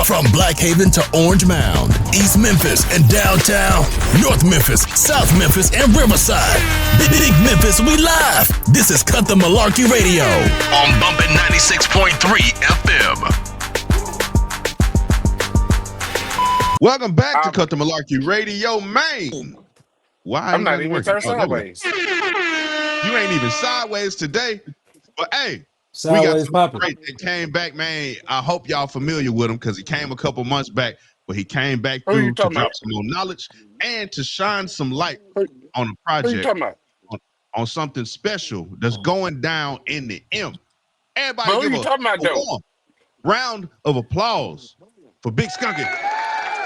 From Black Haven to Orange Mound, East Memphis and downtown, North Memphis, South Memphis, and Riverside. Big Memphis, we live. This is Cut The Malarkey Radio on Bumpin 96.3 FM. Welcome back to Cut The Malarkey Radio, man. Why I'm not even turned sideways. You ain't even sideways today. But hey, sideways we got popping. great that came back, man. I hope y'all familiar with him because he came a couple months back, but he came back through to drop some more knowledge and to shine some light on a project, on something special that's going down in the M. Everybody give a warm round of applause for Big Skunky.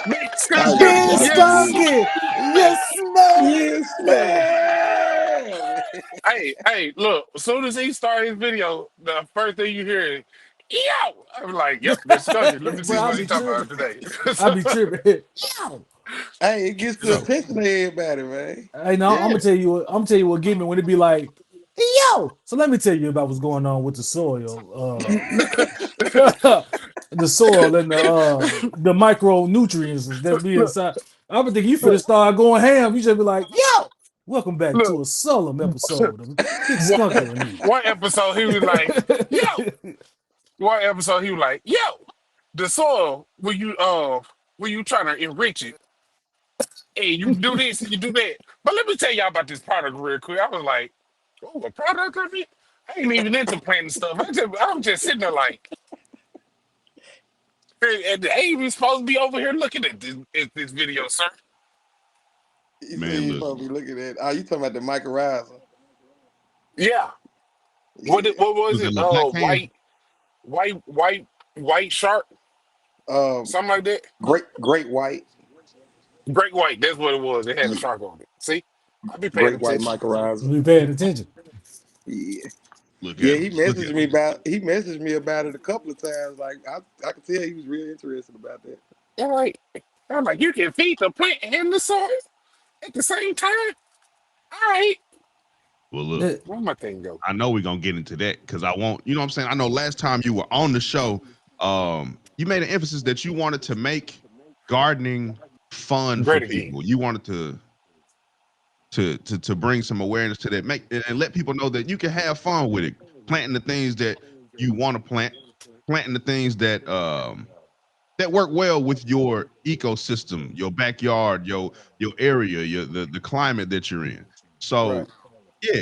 Big Skunky. Yes, man. Yes, man. Hey, look, as soon as he started his video, the first thing you hear is, yo! I'm like, yep, Big Skunky. Let me see what he's talking about today. I be tripping. Yo! Hey, it gets the attention of everybody, man. Hey, no, I'm gonna tell you what get me when it be like, yo. So let me tell you about what's going on with the soil. The soil and the micronutrients that be inside. I would think you finna start going ham. You should be like, yo, welcome back to a solemn episode of Big Skunky and Me. One episode he was like, yo. One episode he was like, yo, the soil when you trying to enrich it. Hey, you do this and you do that. But let me tell y'all about this product real quick. I was like, oh, a product of it? I ain't even into planting stuff. I'm just sitting there like, and I ain't even supposed to be over here looking at this video, sir. Man, you supposed to be looking at. Oh, you talking about the mycorrhiza? Yeah. What was it? White shark? Something like that. Great white. Great white. That's what it was. It had a shark on it. See, I be paying attention. White mycorrhiza. We paying attention. Yeah. He messaged me about it a couple of times. Like I could tell he was real interested about that. All right. I'm like, you can feed the plant and the soil at the same time. All right. Well, look, where my thing go? I know we're gonna get into that because I want, you know what I'm saying? I know last time you were on the show, you made an emphasis that you wanted to make gardening fun for people. You wanted to bring some awareness to that, and let people know that you can have fun with it, planting the things that you want to plant, planting the things that that work well with your ecosystem, your backyard, your area, the climate that you're in. So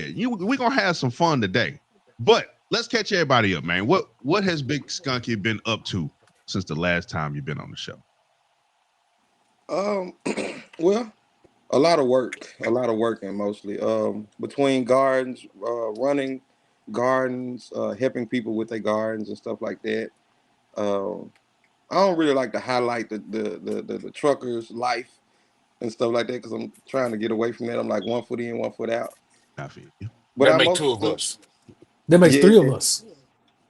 we're gonna have some fun today. But let's catch everybody up, man. What has Big Skunky been up to since the last time you've been on the show? Well, a lot of working mostly. Between gardens, running gardens, helping people with their gardens and stuff like that. I don't really like to highlight the truckers' life and stuff like that because I'm trying to get away from that. I'm like 1 foot in, 1 foot out. I feel you. But that makes two of us. That makes three of us.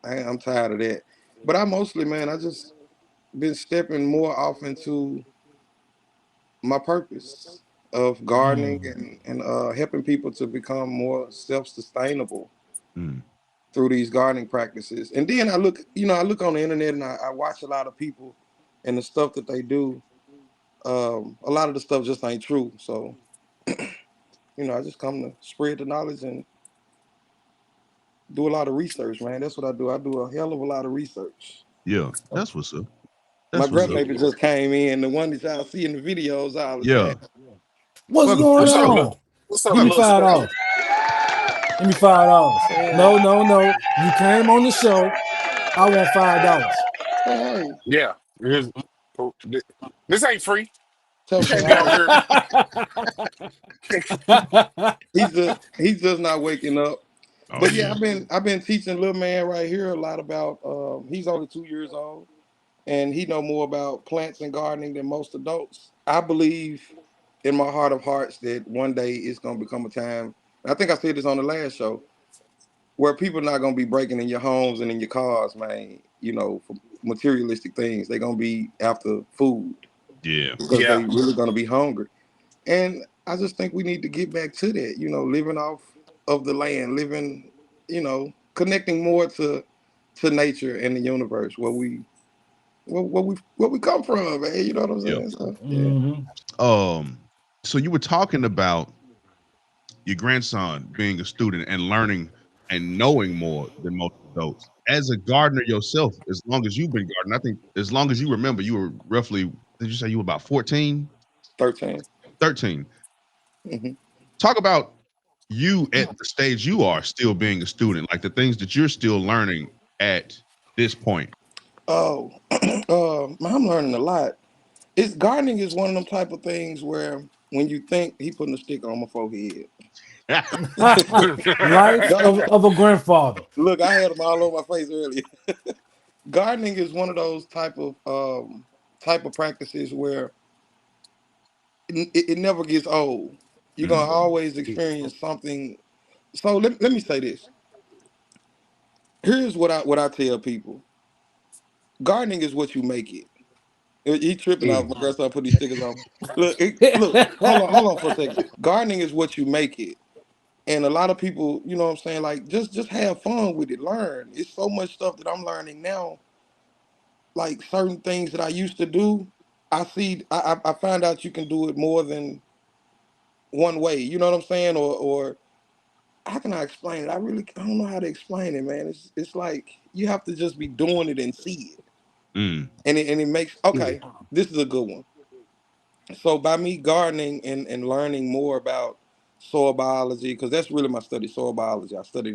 I'm tired of that. But I mostly, man, I just been stepping more off into my purpose of gardening and helping people to become more self-sustainable through these gardening practices. And then I look on the internet and I watch a lot of people and the stuff that they do. A lot of the stuff just ain't true. So, I just come to spread the knowledge and do a lot of research, man. That's what I do. I do a hell of a lot of research. Yeah, that's what's up. My grandbaby just came in, the one that y'all see in the videos all the time. What's going on? Give me $5. Give me $5. No. You came on the show. I want $5. Hey. Yeah. This ain't free. He's just not waking up. But I've been teaching little man right here a lot about. He's only 2 years old, and he know more about plants and gardening than most adults. I believe in my heart of hearts that one day it's gonna become a time. I think I said this on the last show, where people are not gonna be breaking in your homes and in your cars, man. For materialistic things. They're gonna be after food. Yeah. Because they really gonna be hungry. And I just think we need to get back to that, living off of the land, living, connecting more to nature and the universe, where we where we come from, man. You know what I'm Yeah. saying? So, yeah. Mm-hmm. So you were talking about your grandson being a student and learning and knowing more than most adults. As a gardener yourself, as long as you've been gardening, I think as long as you remember, you were roughly, did you say you were about 14, 13. 13? Mm-hmm. Talk about you at the stage you are still being a student, like the things that you're still learning at this point. Oh, man, I'm learning a lot. It's gardening is one of them type of things where when you think he putting a stick on my forehead. Life of a grandfather. Look, I had them all over my face earlier. Gardening is one of those type of practices where it never gets old. You're gonna Mm, always experience something. So let me say this. Here's what I tell people. Gardening is what you make it. He tripping off my grandson put these stickers on. Look, look, hold on for a second. Gardening is what you make it. And a lot of people, you know what I'm saying, like just have fun with it, learn. It's so much stuff that I'm learning now, like certain things that I used to do. I find out you can do it more than one way. You know what I'm saying? Or how can I explain it? I don't know how to explain it, man. It's like you have to just be doing it and see it. mm, And it makes okay, this is a good one. So by me gardening and learning more about soil biology, because that's really my study, soil biology. I study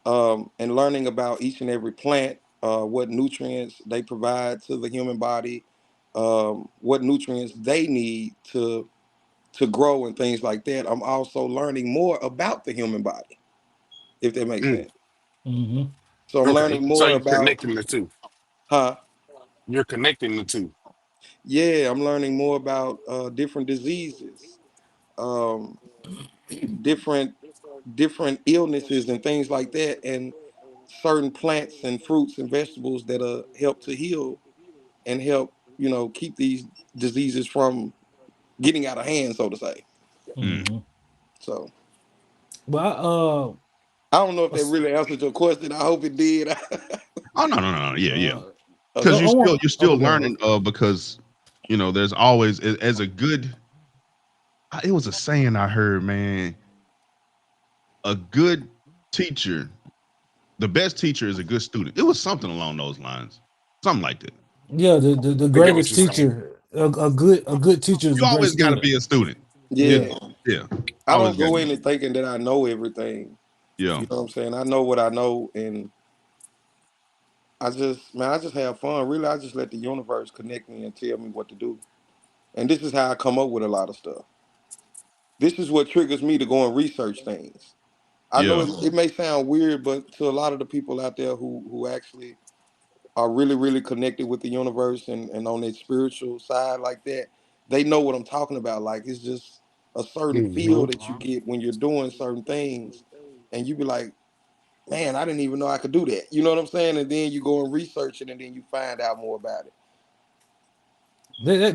that. And learning about each and every plant, what nutrients they provide to the human body, what nutrients they need to grow and things like that. I'm also learning more about the human body, if that makes sense. Mm-hmm. So I'm Okay, learning so more you're about, connecting the two. huh? You're connecting the two. Yeah, I'm learning more about different diseases, um, different illnesses and things like that, and certain plants and fruits and vegetables that help to heal and help keep these diseases from getting out of hand, so to say. mm. Mm-hmm. So Well, I don't know if I, that really answered your question. I hope it did. Oh no, yeah, yeah. uh, Because Okay. I want. you're Oh, still go learning. ahead. Because there's always as a good. It was a saying I heard, man. A good teacher, the best teacher is a good student. It was something along those lines, something like that. Yeah, the I get what greatest you're saying. teacher, a good teacher is You a great always got to student. be a student. Yeah. Yeah. Yeah, I always don't got to go be. in and thinking that I know everything. Yeah, You know what I'm saying? I know what I know, and I just have fun. Really, I just let the universe connect me and tell me what to do. And this is how I come up with a lot of stuff. This is what triggers me to go and research things. I know yeah. it may sound weird, but to a lot of the people out there who actually are really, really connected with the universe and on that spiritual side like that, they know what I'm talking about. Like it's just a certain Hmm. feel that you get when you're doing certain things, and you be like, man, I didn't even know I could do that. You know what I'm saying? And then you go and research it, and then you find out more about it.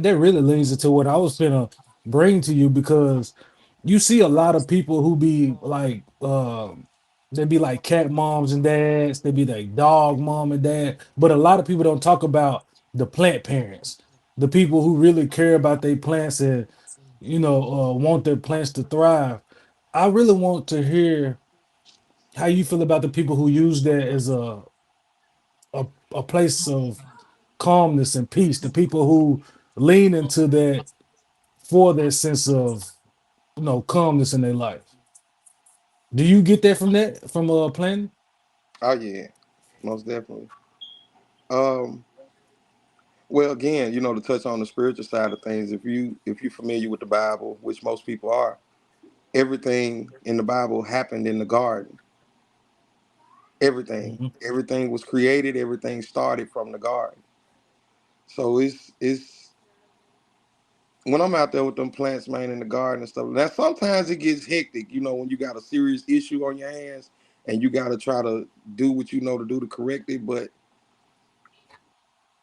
That really leans into what I was gonna bring to you because you see a lot of people who be like, they be like cat moms and dads, they be like dog mom and dad, but a lot of people don't talk about the plant parents, the people who really care about their plants and want their plants to thrive. I really want to hear how you feel about the people who use that as a place of calmness and peace, the people who lean into that for their sense of calmness in their life. Do you get that from planning? Oh yeah, most definitely. Um, well, again, to touch on the spiritual side of things, if you're familiar with the Bible, which most people are, everything in the Bible happened in the garden. Everything, Mhm. everything was created. Everything started from the garden. So it's when I'm out there with them plants, man, in the garden and stuff. Now sometimes it gets hectic, when you got a serious issue on your hands and you got to try to do what you know to do to correct it. But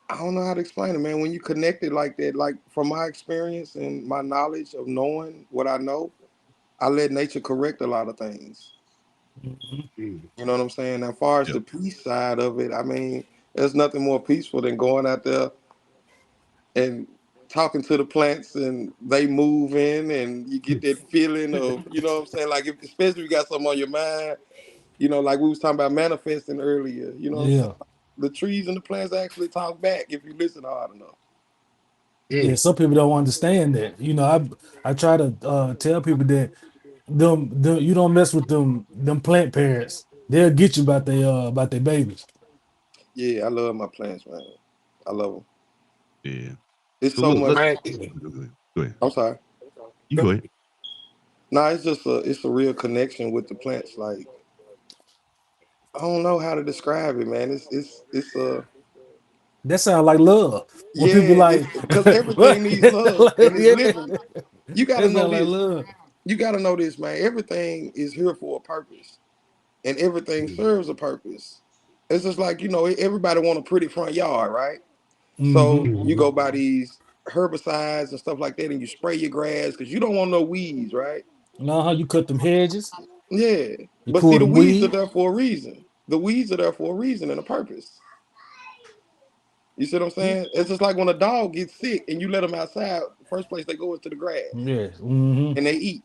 I don't know how to explain it, man. When you connect it like that, like from my experience and my knowledge of knowing what I know, I let nature correct a lot of things. Mhm. You know what I'm saying? Now, as far as Yep. the peace side of it, I mean, There's nothing more peaceful than going out there and talking to the plants and they move in and you get that feeling of, you know what I'm saying? Like, especially if you got something on your mind, you know, like we was talking about manifesting earlier, you know what I'm saying? Yeah. The trees and the plants actually talk back if you listen hard enough. Yeah, some people don't understand that. You know, I try to tell people that them you don't mess with them plant parents. They'll get you about their babies. Yeah, I love my plants, man. I love them. Yeah. It's So so look, much. Man, go ahead. I'm sorry. You go ahead. No, it's just it's a real connection with the plants. Like, I don't know how to describe it, man. It's That sounds like love. When people yeah, like, it's because everything needs love and it's yeah, living. You got to that know sounds like this. love. You got to know this, man. Everything is here for a purpose, and everything serves a purpose. It's just like, you know, everybody want a pretty front yard, right? Mm-hmm. So you go buy these herbicides and stuff like that, and you spray your grass because you don't want no weeds, right? Know how you cut them hedges, Yeah, you but see, pull the them weeds are weed. there for a reason. The weeds are there for a reason and a purpose. You see what I'm saying? It's just like when a dog gets sick and you let them outside, the first place they go is to the grass Yes. Mm-hmm. and they eat.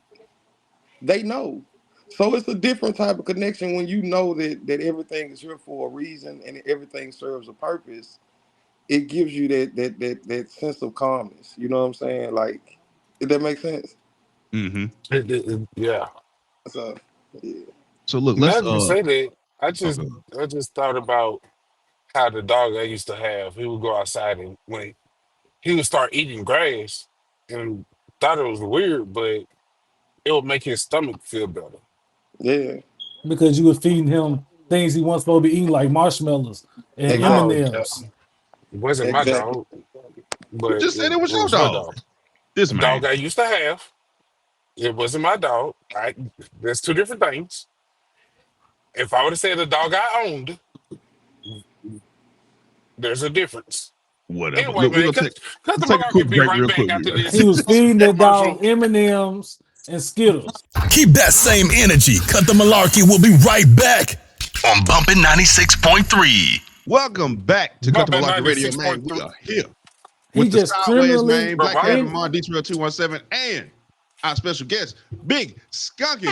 They know. So it's a different type of connection when you know that everything is here for a reason and everything serves a purpose. It gives you that sense of calmness. You know what I'm saying? Like, did that make sense? Mm-hmm. yeah. So, yeah. So look, Now let's that you say that, okay. I just thought about how the dog I used to have, he would go outside and when he would start eating grass and thought it was weird, but it would make his stomach feel better. Yeah, Because you were feeding him things he wasn't supposed to be eating, like marshmallows and No, exactly. M&Ms. it wasn't my Exactly. dog, You but just said it it was your was her dog. dog. This The dog man. I used to have, it wasn't my dog. There's two different things. If I would have said the dog I owned, there's a difference. Whatever. Anyway, Look, we're man, gonna take cut the let's take a quick Malarkey. Be break right real back quick. after He this was feeding that commercial. dog M&Ms and Skittles. Keep that same energy. Cut the Malarkey. We'll be right back on Bumpin 96.3. Welcome back to Cut the Bump at Malarkey Radio, man. We 96.3. are here He with the just Sideways, criminally man, Bro, Black Bobby. Kevin Mon, D-Trail 217, and our special guest, Big Skunky.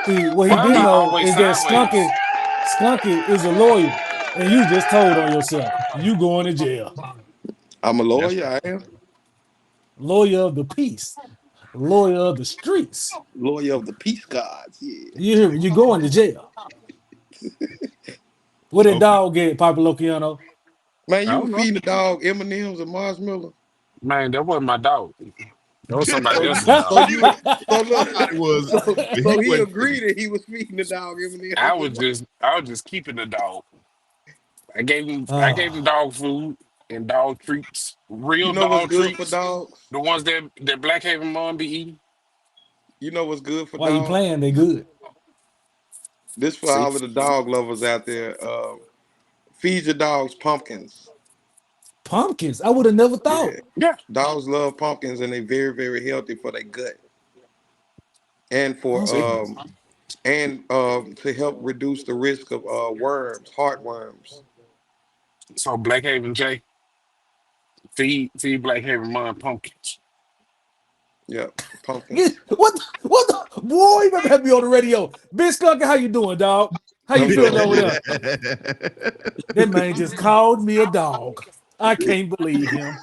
see what he Why am didn't I know always is that sideways? Skunky is a lawyer, and you just told on yourself. You going to jail. I'm a That's lawyer. I am Lawyer of the peace, lawyer of the streets. lawyer of the peace gods. Yeah, You hear me? You going to jail. What that okay. dog get, Papa Lokiano? man, I you were don't know. feeding the dog M&Ms and marshmallow. Man, that wasn't my dog. That was somebody So, else's so dog. you were so I look, thought it was, but he so he wasn't. agreed that he was feeding the dog I M&Ms. was just keeping the dog. I gave him Ah, dog food and dog treats, You real know what's dog good for treats, dogs? the ones that Black Haven Mom be eating. You know what's good for while you dogs? playing, they good. This for See, all of the dog lovers out there. Feed your dogs pumpkins. Pumpkins. I would have never thought. Yeah, yeah. dogs love pumpkins and they're very, very healthy for their gut and for See, to help reduce the risk of worms, heartworms. so Black Haven J feed Black Haven Mom pumpkins. Yep, Yeah, pumpkins. what the boy? You better have me on the radio. Big Skunky, how you doing, dog? How you I'm feeling doing over there? good. That man just called me a dog. I can't believe him.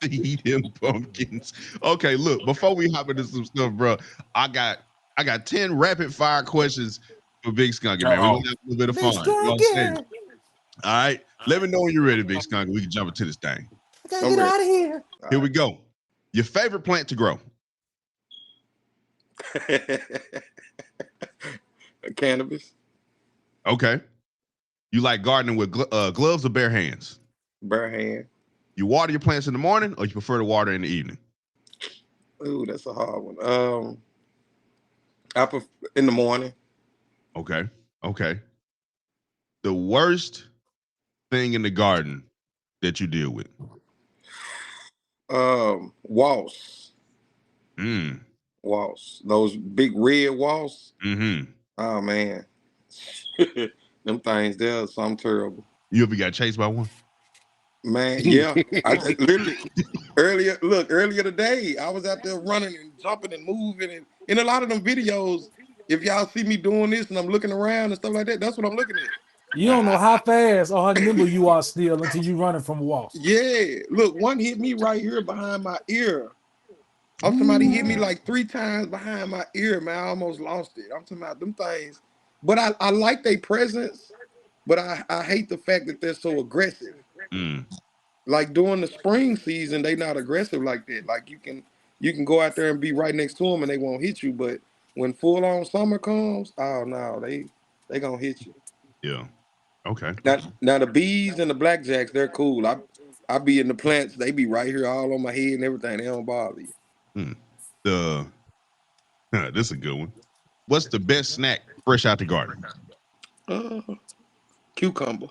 Eat him pumpkins. Okay, look, before we hop into some stuff, bro, I got I got 10 rapid fire questions for Big Skunky, man. We're Uh-oh. gonna have a little bit of Big fun. You know what I'm saying? Skunky, All right. Let me know when you're ready, Big Skunky. We can jump into this thing. I gotta I'm get ready. out of here. Here we go. Your favorite plant to grow. Cannabis, Okay. You like gardening with gloves or bare hands? bare hand. You water your plants in the morning or you prefer to water in the evening? Ooh, that's a hard one. I prefer in the morning. Okay. Okay. The worst thing in the garden that you deal with. Walls, Mm. walls. Those big red walls. Mm-hmm. Oh man, them things there are some terrible. You ever got chased by one? Man, yeah. I literally earlier today, I was out there running and jumping and moving, and in a lot of them videos, if y'all see me doing this and I'm looking around and stuff like that, that's what I'm looking at. You don't know how fast or how nimble you are still until you running from a wasp. Yeah, look, one hit me right here behind my ear. Somebody hit me like 3 times behind my ear, man. I almost lost it. I'm talking about them things. But I like their presence, but I hate the fact that they're so aggressive. Like during the spring season, they not aggressive like that. Like you can go out there and be right next to them and they won't hit you. But when full on summer comes, oh no, they gonna hit you. Yeah. Okay. Now the bees and the blackjacks, they're cool. I be in the plants, they be right here all on my head and everything. They don't bother you. This is a good one. What's the best snack fresh out the garden? Cucumber.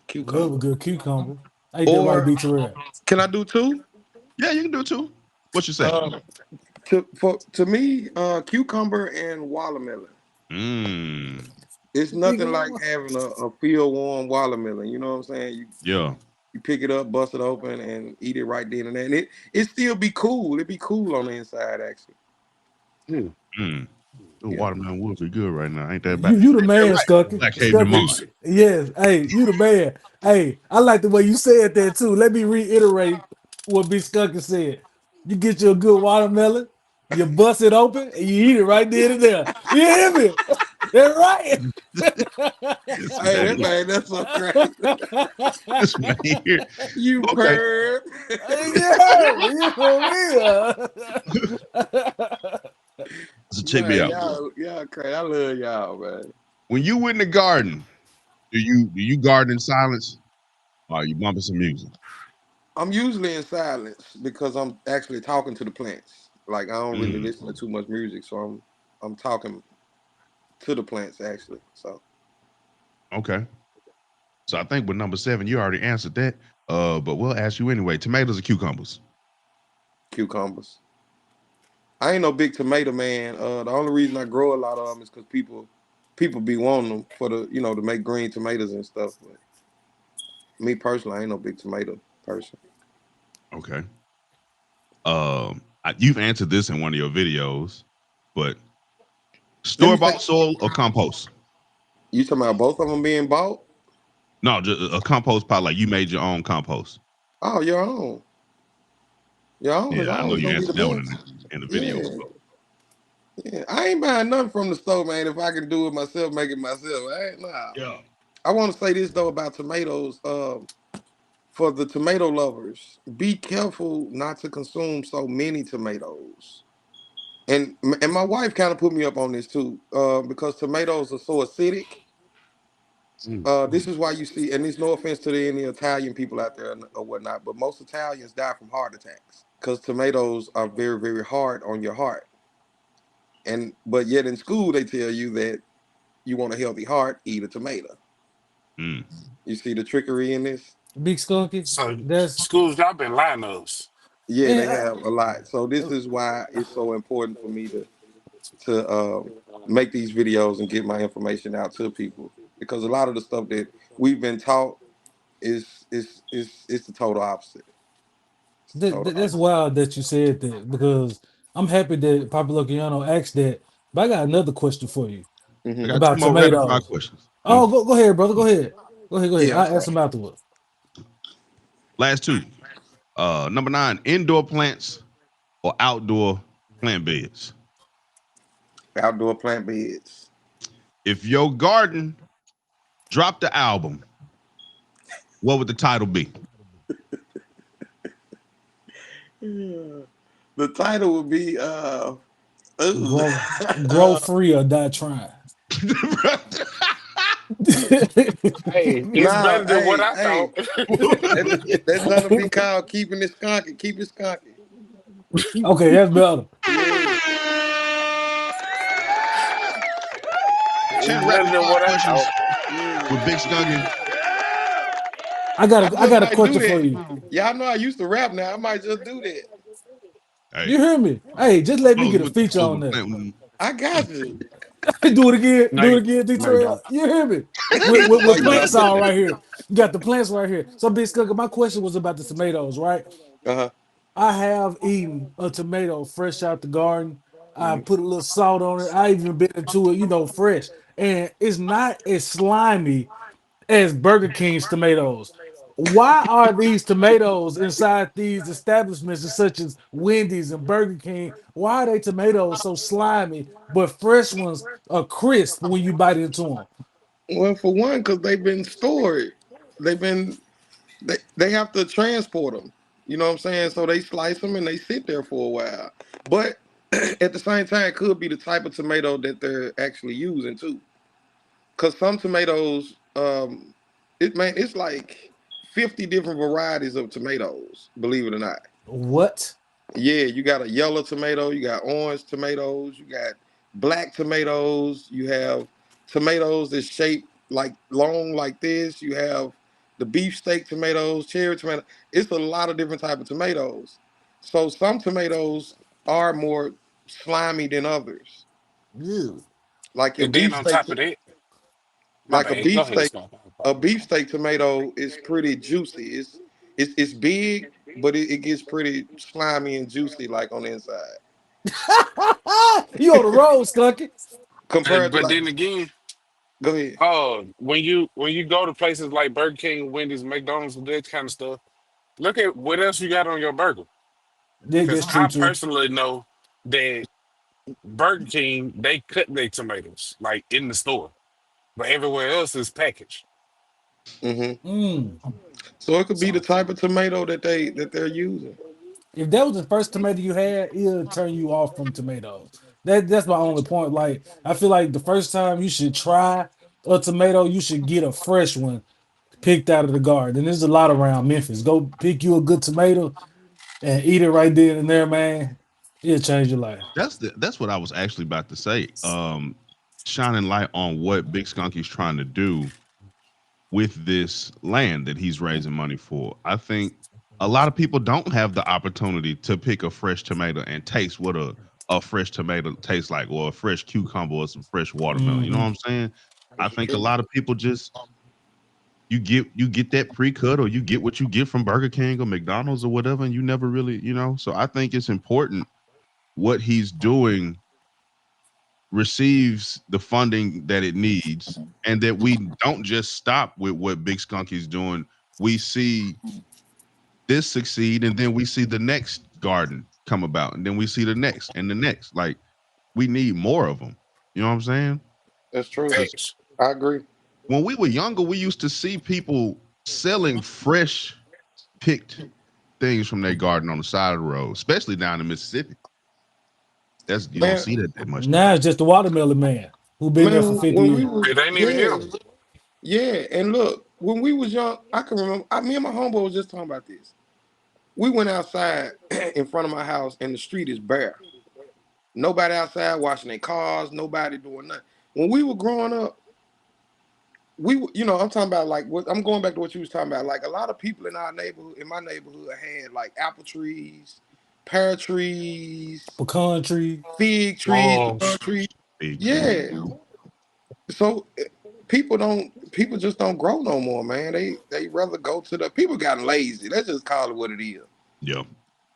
Cucumber. Love a good cucumber. I ate that right, beats rare. Can I do 2? Yeah, you can do 2. What you say? To me, cucumber and watermelon. It's nothing like having a field warm watermelon. You know what I'm saying? You pick it up, bust it open, and eat it right then and there. And it still be cool. It be cool on the inside, actually. Watermelon would be good right now. Ain't that bad? You the man, Skunky. Yes. Hey, you the man. Hey, I like the way you said that too. Let me reiterate what Big Skunky said. You get you a good watermelon, you bust it open, and you eat it right then and there. You hear me? That's right. Hey, that man, that's so crazy. This man here. You perv. So check me out. Y'all crazy. I love y'all, man. When you in the garden, do you garden in silence, or are you bumping some music? I'm usually in silence because I'm actually talking to the plants. Like I don't really listen to too much music, so I'm talking to the plants actually. So okay. So I think with number 7, you already answered that. But we'll ask you anyway. Tomatoes or cucumbers? Cucumbers. I ain't no big tomato man. The only reason I grow a lot of them is because people be wanting them for the to make green tomatoes and stuff. But me personally, I ain't no big tomato person. Okay. You've answered this in one of your videos, but store-bought soil or compost? You talking about both of them being bought? No, just a compost pile. Like you made your own compost. Oh, your own. Your own. Yeah, I know you answered that one in the video. Yeah, I ain't buying nothing from the store, man. If I can do it myself, make it myself. Yeah. I want to say this though about tomatoes. For the tomato lovers, be careful not to consume so many tomatoes. And my wife kind of put me up on this too, because tomatoes are so acidic. This is why you see, and there's no offense to any Italian people out there or whatnot, but most Italians die from heart attacks because tomatoes are very, very hard on your heart. But yet in school they tell you that you want a healthy heart, eat a tomato. You see the trickery in this? Big Skunky. So schools, y'all been lying to us. Yeah, they have a lot. So this is why it's so important for me to make these videos and get my information out to people, because a lot of the stuff that we've been taught is the total opposite. That's wild that you said that, because I'm happy that Papa Luciano asked that. But I got another question for you about tomatoes. Questions. Oh, go ahead, brother. Go ahead. Yeah, I'll ask them afterwards. Last 2. Number 9, indoor plants or outdoor plant beds? Outdoor plant beds. If your garden dropped the album, what would the title be? The title would be grow free or die trying. Hey, it's better than what I thought. That's gonna be called keeping it skunky. Keep it skunky. Okay, that's better. It's better than what I thought. With Big Skunky. I got a question for you. Y'all know I used to rap. Now I might just do that. Hey. You hear me? Hey, just let me get a feature on that. I got you. Do it again. No, Do it you, again, no, you D-Trail. don't. You hear me? No, With you plants don't. all right here. You got the plants right here. So, Big Skunk, my question was about the tomatoes, right? Uh-huh. I have eaten a tomato fresh out the garden. I put a little salt on it. I even bit into it, fresh. And it's not as slimy as Burger King's tomatoes. Why are these tomatoes inside these establishments such as Wendy's and Burger King? Why are they tomatoes so slimy, but fresh ones are crisp when you bite into them? Well, for one, because they've been stored. They've been they have to transport them. You know what I'm saying? So they slice them and they sit there for a while. But at the same time, it could be the type of tomato that they're actually using too. Because some tomatoes, it's like 50 different varieties of tomatoes. Believe it or not. What? Yeah, you got a yellow tomato, you got orange tomatoes, you got black tomatoes, you have tomatoes that's shaped like long like this, you have the beefsteak tomatoes, cherry tomato. It's a lot of different type of tomatoes. So some tomatoes are more slimy than others. Ew. Like your And then on beefsteak, top of that, my like bad. Go ahead, Scott. a beefsteak tomato is pretty juicy. It's big, but it gets pretty slimy and juicy like on the inside. You on the road, Skunky. Compared to But like, then again, go ahead. when you go to places like Burger King, Wendy's, McDonald's, and that kind of stuff, look at what else you got on your burger. Because That's true I too. personally know that Burger King, they cut their tomatoes like in the store, but everywhere else is packaged. Hmm. Mm. So it could be the So type of tomato that they're using. If that was the first tomato you had, it'll turn you off from tomatoes. That's my only point. Like I feel like the first time you should try a tomato, you should get a fresh one picked out of the garden. And there's a lot around Memphis. Go pick you a good tomato and eat it right then and there, man. It'll change your life. That's what I was actually about to say. Shining light on what Big Skunky's trying to do with this land that he's raising money for. I think a lot of people don't have the opportunity to pick a fresh tomato and taste what a fresh tomato tastes like, or a fresh cucumber or some fresh watermelon. You know what Mhm. I'm saying? I think a lot of people just you get that pre-cut, or you get what you get from Burger King or McDonald's or whatever, and you never really, so I think it's important what he's doing receives the funding that it needs, and that we don't just stop with what Big Skunky's doing. We see this succeed, and then we see the next garden come about, and then we see the next and the next. Like, we need more of them. You know what I'm saying? That's true. Because facts. I agree. when we were younger, we used to see people selling fresh picked things from their garden on the side of the road, especially down in Mississippi. That's, you don't Man, see that much now. Now it's just the watermelon man who been there for man, 50 when we years. was It ain't even yeah, him. yeah, and look, when we was young, I can remember. Me and my homeboy was just talking about this. We went outside in front of my house, and the street is bare. Nobody outside washing their cars. Nobody doing nothing. When we were growing up, I'm talking about like what I'm going back to what you was talking about. Like a lot of people in our neighborhood, in my neighborhood, had like apple trees, pear trees, Pecan tree. fig trees, pecan Moms. trees. Big tree. Yeah. So people just don't grow no more, man. They rather go to the people gotten lazy. Let's just call it what it is. Yeah.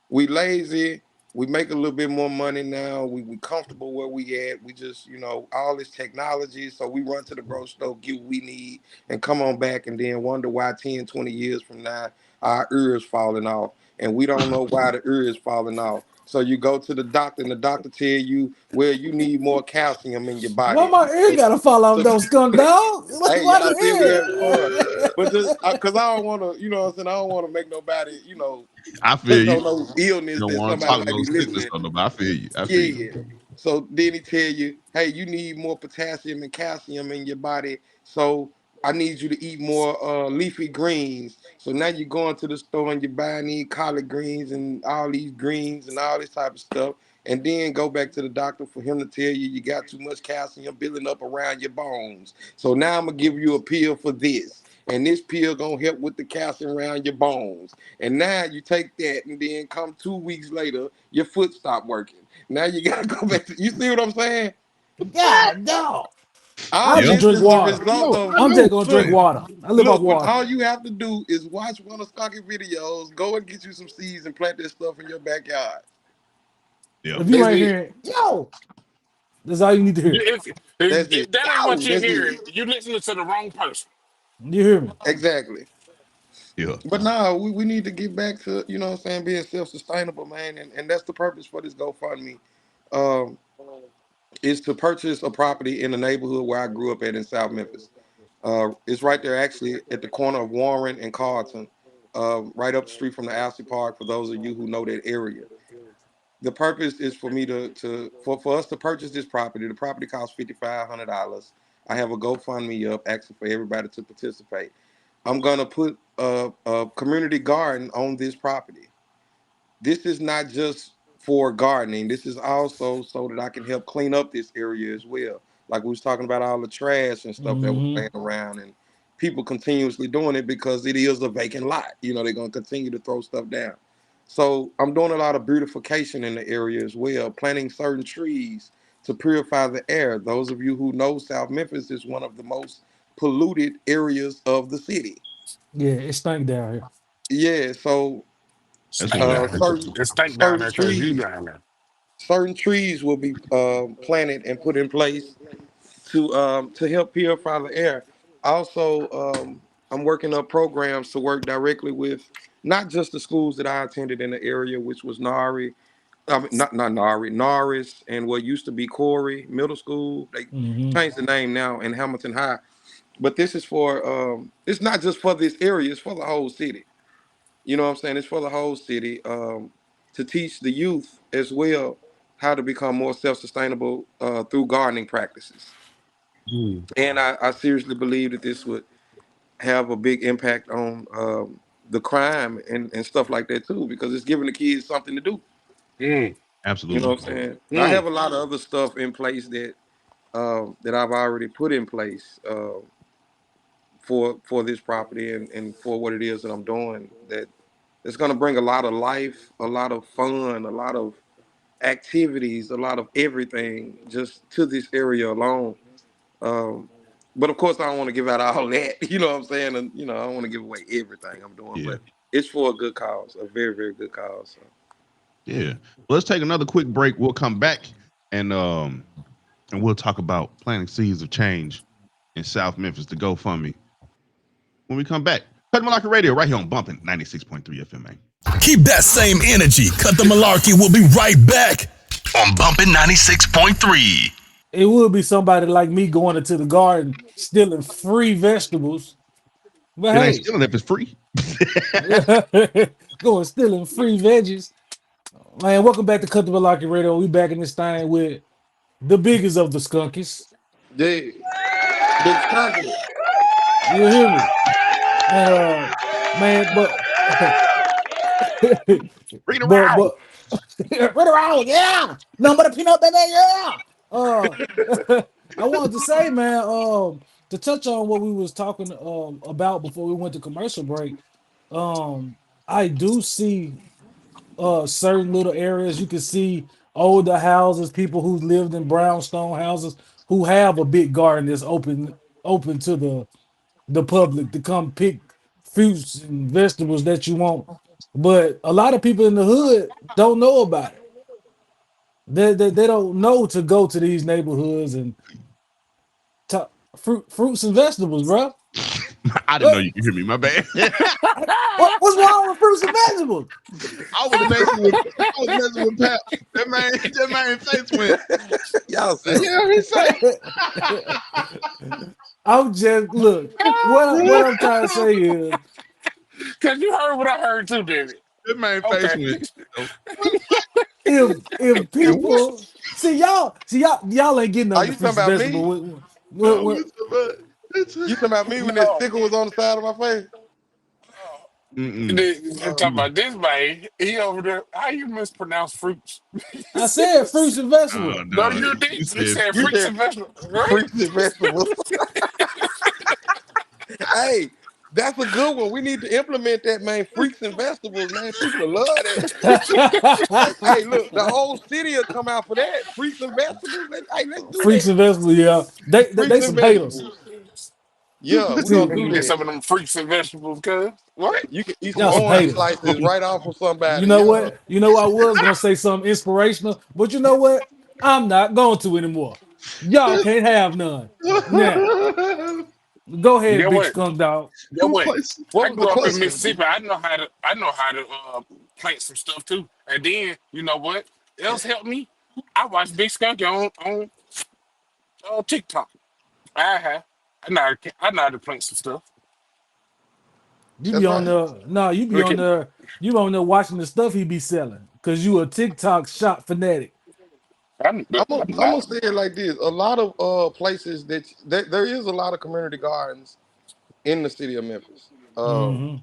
We lazy. We make a little bit more money now. We comfortable where we at. We just, all this technology. So we run to the grocery store, get what we need, and come on back and then wonder why 10, 20 years from now, our ears falling off. And we don't know why the ears falling off. So you go to the doctor and the doctor tell you, well, you need more calcium in your Why body. my ear gotta fall off So, those skunk dog? hey, Why y'all the still be having fun. ear? But just because I don't want to, what I'm saying, I don't want to make nobody, I feel take you. on no You illness don't that want to somebody talk might no be sickness listening. on them. I feel you. I feel you. Yeah. So then he tell you, hey, you need more potassium and calcium in your body. So I need you to eat more leafy greens. So now you're going to the store and you're buying these collard greens and all these greens and all this type of stuff. And then go back to the doctor for him to tell you you got too much calcium building up around your bones. So now I'm gonna give you a pill for this. And this pill gonna help with the calcium around your bones. And now you take that, and then come 2 weeks later, your foot stopped working. Now you gotta go back to. You see what I'm saying? God, dog. All I'll just this Yep. drink is a water. I result know. of I I'm just know. gonna drink look, water. I live off look. When water. all you have to do is watch one of Skunky videos, go and get you some seeds and plant this stuff in your backyard. Yep. If you That's ain't it. hearing, yo, that's all you need to hear. If, That's it. if that ain't what you're That's it. hearing, you listening to the wrong person. You hear me? Exactly. Yeah. But now we need to get back to, you know what I'm saying, being self-sustainable, man. And that's the purpose for this GoFundMe. Um, is to purchase a property in the neighborhood where I grew up at in South Memphis. It's right there actually at the corner of Warren and Carlton, right up the street from the Alcy Park, for those of you who know that area. The purpose is for me for us to purchase this property. The property costs $5,500. I have a GoFundMe up asking for everybody to participate. I'm gonna put a community garden on this property. This is not just for gardening. This is also so that I can help clean up this area as well. Like we was talking about all the trash and stuff that was Mm-hmm. laying around, and people continuously doing it because it is a vacant lot. You know, they're gonna continue to throw stuff down. So I'm doing a lot of beautification in the area as well, planting certain trees to purify the air. Those of you who know South Memphis is one of the most polluted areas of the city. Yeah, it stank down here. Yeah, so That's Stank what down there. certain It stank down certain there because you trees down there. certain trees will be planted and put in place to help purify the air. Also, I'm working up programs to work directly with not just the schools that I attended in the area, which was Nari, I mean, not Nari, Norris, and what used to be Corey Middle School. They Mm-hmm. changed the name now in Hamilton High. But this is for it's not just for this area; it's for the whole city. You know what I'm saying? It's for the whole city, to teach the youth as well how to become more self-sustainable through gardening practices. Mm. And I seriously believe that this would have a big impact on the crime and stuff like that too, because it's giving the kids something to do. Mm. You know absolutely. what I'm saying? I Mm. have a lot of other stuff in place that I've already put in place for this property and for what it is that I'm doing. That it's going to bring a lot of life, a lot of fun, a lot of activities, a lot of everything just to this area alone. Um, but of course, I don't want to give out all that. You know what I'm saying? And I don't want to give away everything I'm doing. Yeah. But it's for a good cause, a very, very good cause. So. Yeah. Well, let's take another quick break. We'll come back and we'll talk about planting seeds of change in South Memphis, the GoFundMe. When we come back, Cut The Malarkey Radio right here on Bumpin 96.3 FM, man. Keep that same energy. Cut the Malarkey. We'll be right back on Bumpin 96.3. It would be somebody like me going into the garden stealing free vegetables. But It ain't hey, stealing if it's free. going stealing free veggies. Man, welcome back to Cut the Malarkey Radio. We back in this thing with the biggest of the skunkies. Dude, big country. You hear me? And man, but Bring it around. but right around, yeah. Nothing but a peanut baby, yeah. Uh I wanted to say, man, to touch on what we was talking about before we went to commercial break. I do see certain little areas you can see older houses, people who lived in brownstone houses who have a big garden that's open to the public to come pick fruits and vegetables that you want. But a lot of people in the hood don't know about it. They don't know to go to these neighborhoods and fruits and vegetables, bro. I didn't know you could hear me. My bad. What's wrong with fruits and vegetables? I was messing with Pat. That man face went. Y'all The silly. hell he say? I'm just look. What I'm trying to say is, Because you heard what I heard too, didn't it? That man face Okay. went. if And what? people y'all ain't getting Are on the you talking fruits and about me? vegetables. No, it's You talking about me when that No. sticker was on the side of my face? Mm-mm. They talking about this man. He over there. How you mispronounce fruits? I said fruits and vegetables. Oh No, no, you you didn't. You said said You fruits said and vegetables, right? fruits and vegetables. Hey, That's a good one. We need to implement that, man. Freaks and vegetables, man. People will love that. Like, hey, look, the whole city will come out for that. Freaks and vegetables. Let's do Freaks that. and vegetables, yeah. They Freaks and some haters. vegetables. Yeah, we're See, gonna Let do me get that. some of them fruits and vegetables, cuz. What? You can eat some y'all some orange haters. slices right off of You somebody. know Yeah. what? You know I was gonna say something inspirational, but you know what? I'm not going to anymore. Y'all can't have none. Now, go ahead, Get big what? skunk dog. Get what? What I was the grew up in question? Mississippi. I know how to plant some stuff too. And then you know what else helped me? I watched Big Skunky on TikTok. I have. I know how to plant some stuff. You be That's on right. the no, you be Look on at there, you on there watching the stuff he be selling. Cause you a TikTok shop fanatic. I'm I'm gonna not. say it like this: a lot of places that there is a lot of community gardens in the city of Memphis. Hmm.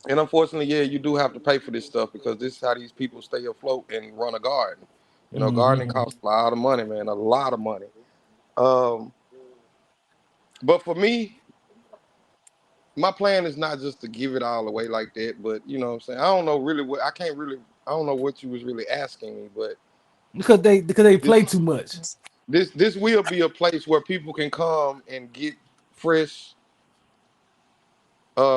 And unfortunately, yeah, you do have to pay for this stuff because this is how these people stay afloat and run a garden. You know, gardening Hmm. costs a lot of money, man, a lot of money. Um, but for me, my plan is not just to give it all away like that, but you know what I'm saying? I don't know really what I don't know what you was really asking me, but Because they this play too much. this will be a place where people can come and get fresh.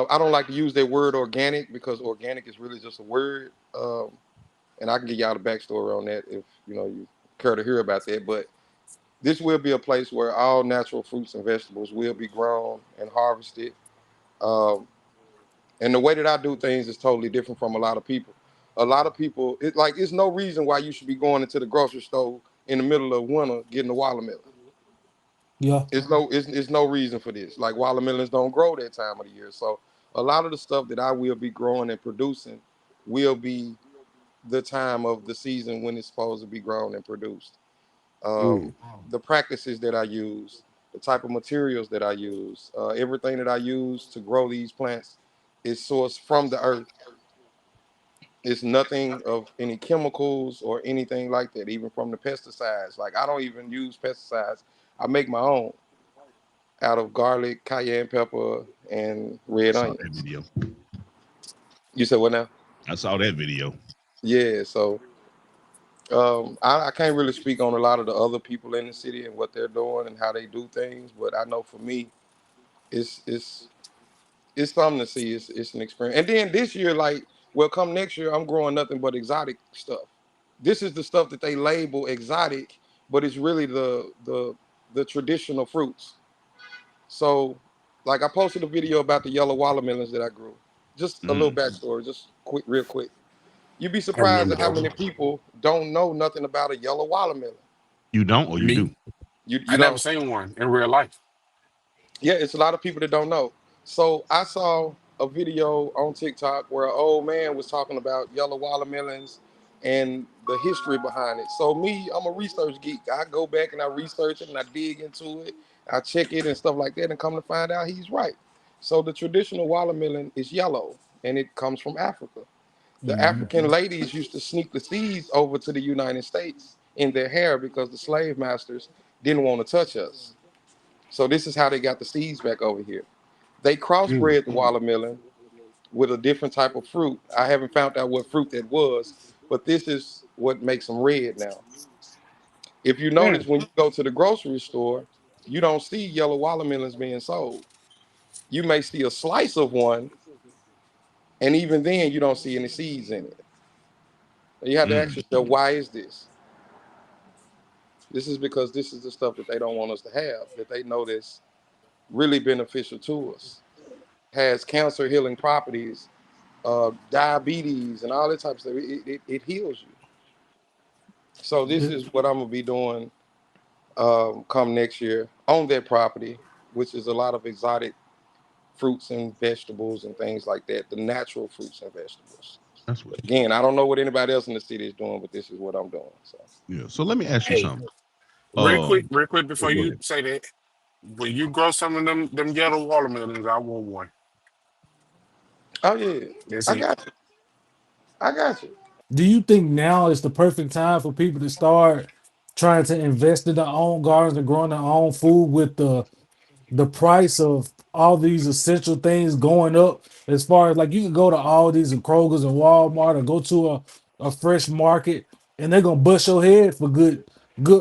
I don't like to use that word organic because organic is really just a word. And I can give y'all the backstory on that if you know you care to hear about that. But this will be a place where all natural fruits and vegetables will be grown and harvested. Um, and the way that I do things is totally different from a lot of people. A lot of people, it's no reason why you should be going into the grocery store in the middle of winter getting a watermelon. Yeah. It's no reason for this. Like watermelons don't grow that time of the year. So a lot of the stuff that I will be growing and producing will be the time of the season when it's supposed to be grown and produced. Mm. The practices that I use, the type of materials that I use, everything that I use to grow these plants is sourced from the earth. It's nothing of any chemicals or anything like that, even from the pesticides. Like I don't even use pesticides. I make my own out of garlic, cayenne pepper, and I red saw that onions. video. You said what now? I saw that video. Yeah, so I can't really speak on a lot of the other people in the city and what they're doing and how they do things, but I know for me, it's it's it's something to see. It's an experience. And then this year, like, well, come next year, I'm growing nothing but exotic stuff. This is the stuff that they label exotic, but it's really the traditional fruits. So, like, I posted a video about the yellow watermelons that I grew. Just a little Mm. backstory, just quick, real quick. You'd be I surprised remember at how those. many people don't know nothing about a yellow watermelon. You don't or you Me, do? You I never know, seen one in real life. yeah, it's a lot of people that don't know. So I saw a video on TikTok where an old man was talking about yellow watermelons and the history behind it. So me, I'm a research geek. I go back and I research it and I dig into it. I check it and stuff like that and come to find out he's right. So the traditional watermelon is yellow and it comes from Africa. The Hmm. African ladies used to sneak the seeds over to the United States in their hair because the slave masters didn't want to touch us. So this is how they got the seeds back over here. They Mm. crossbred the watermelon with a different type of fruit. I haven't found out what fruit that was, but this is what makes them red now. If you notice, Mm. when you go to the grocery store, you don't see yellow watermelons being sold. You may see a slice of one, and even then, you don't see any seeds in it. You have to ask Mm. yourself, why is this? This is because this is the stuff that they don't want us to have, that they know that's really beneficial to us. Has cancer healing properties, diabetes, and all that type of stuff. It heals you. So this is what I'm gonna be doing come next year on that property, which is a lot of exotic fruits and vegetables and things like that. The natural fruits and vegetables. That's what. But again, I don't know what anybody else in the city is doing, but this is what I'm doing. So Yeah. So let me ask you Hey, something. real quick before Go you ahead. say that, when you grow some of them yellow watermelons, I want one. oh yeah, That's I it. got you. I got you. Do you think now is the perfect time for people to start trying to invest in their own gardens and growing their own food with the the price of all these essential things going up, as far as like you can go to Aldi's and Kroger's and Walmart or go to a fresh market and they're gonna bust your head for good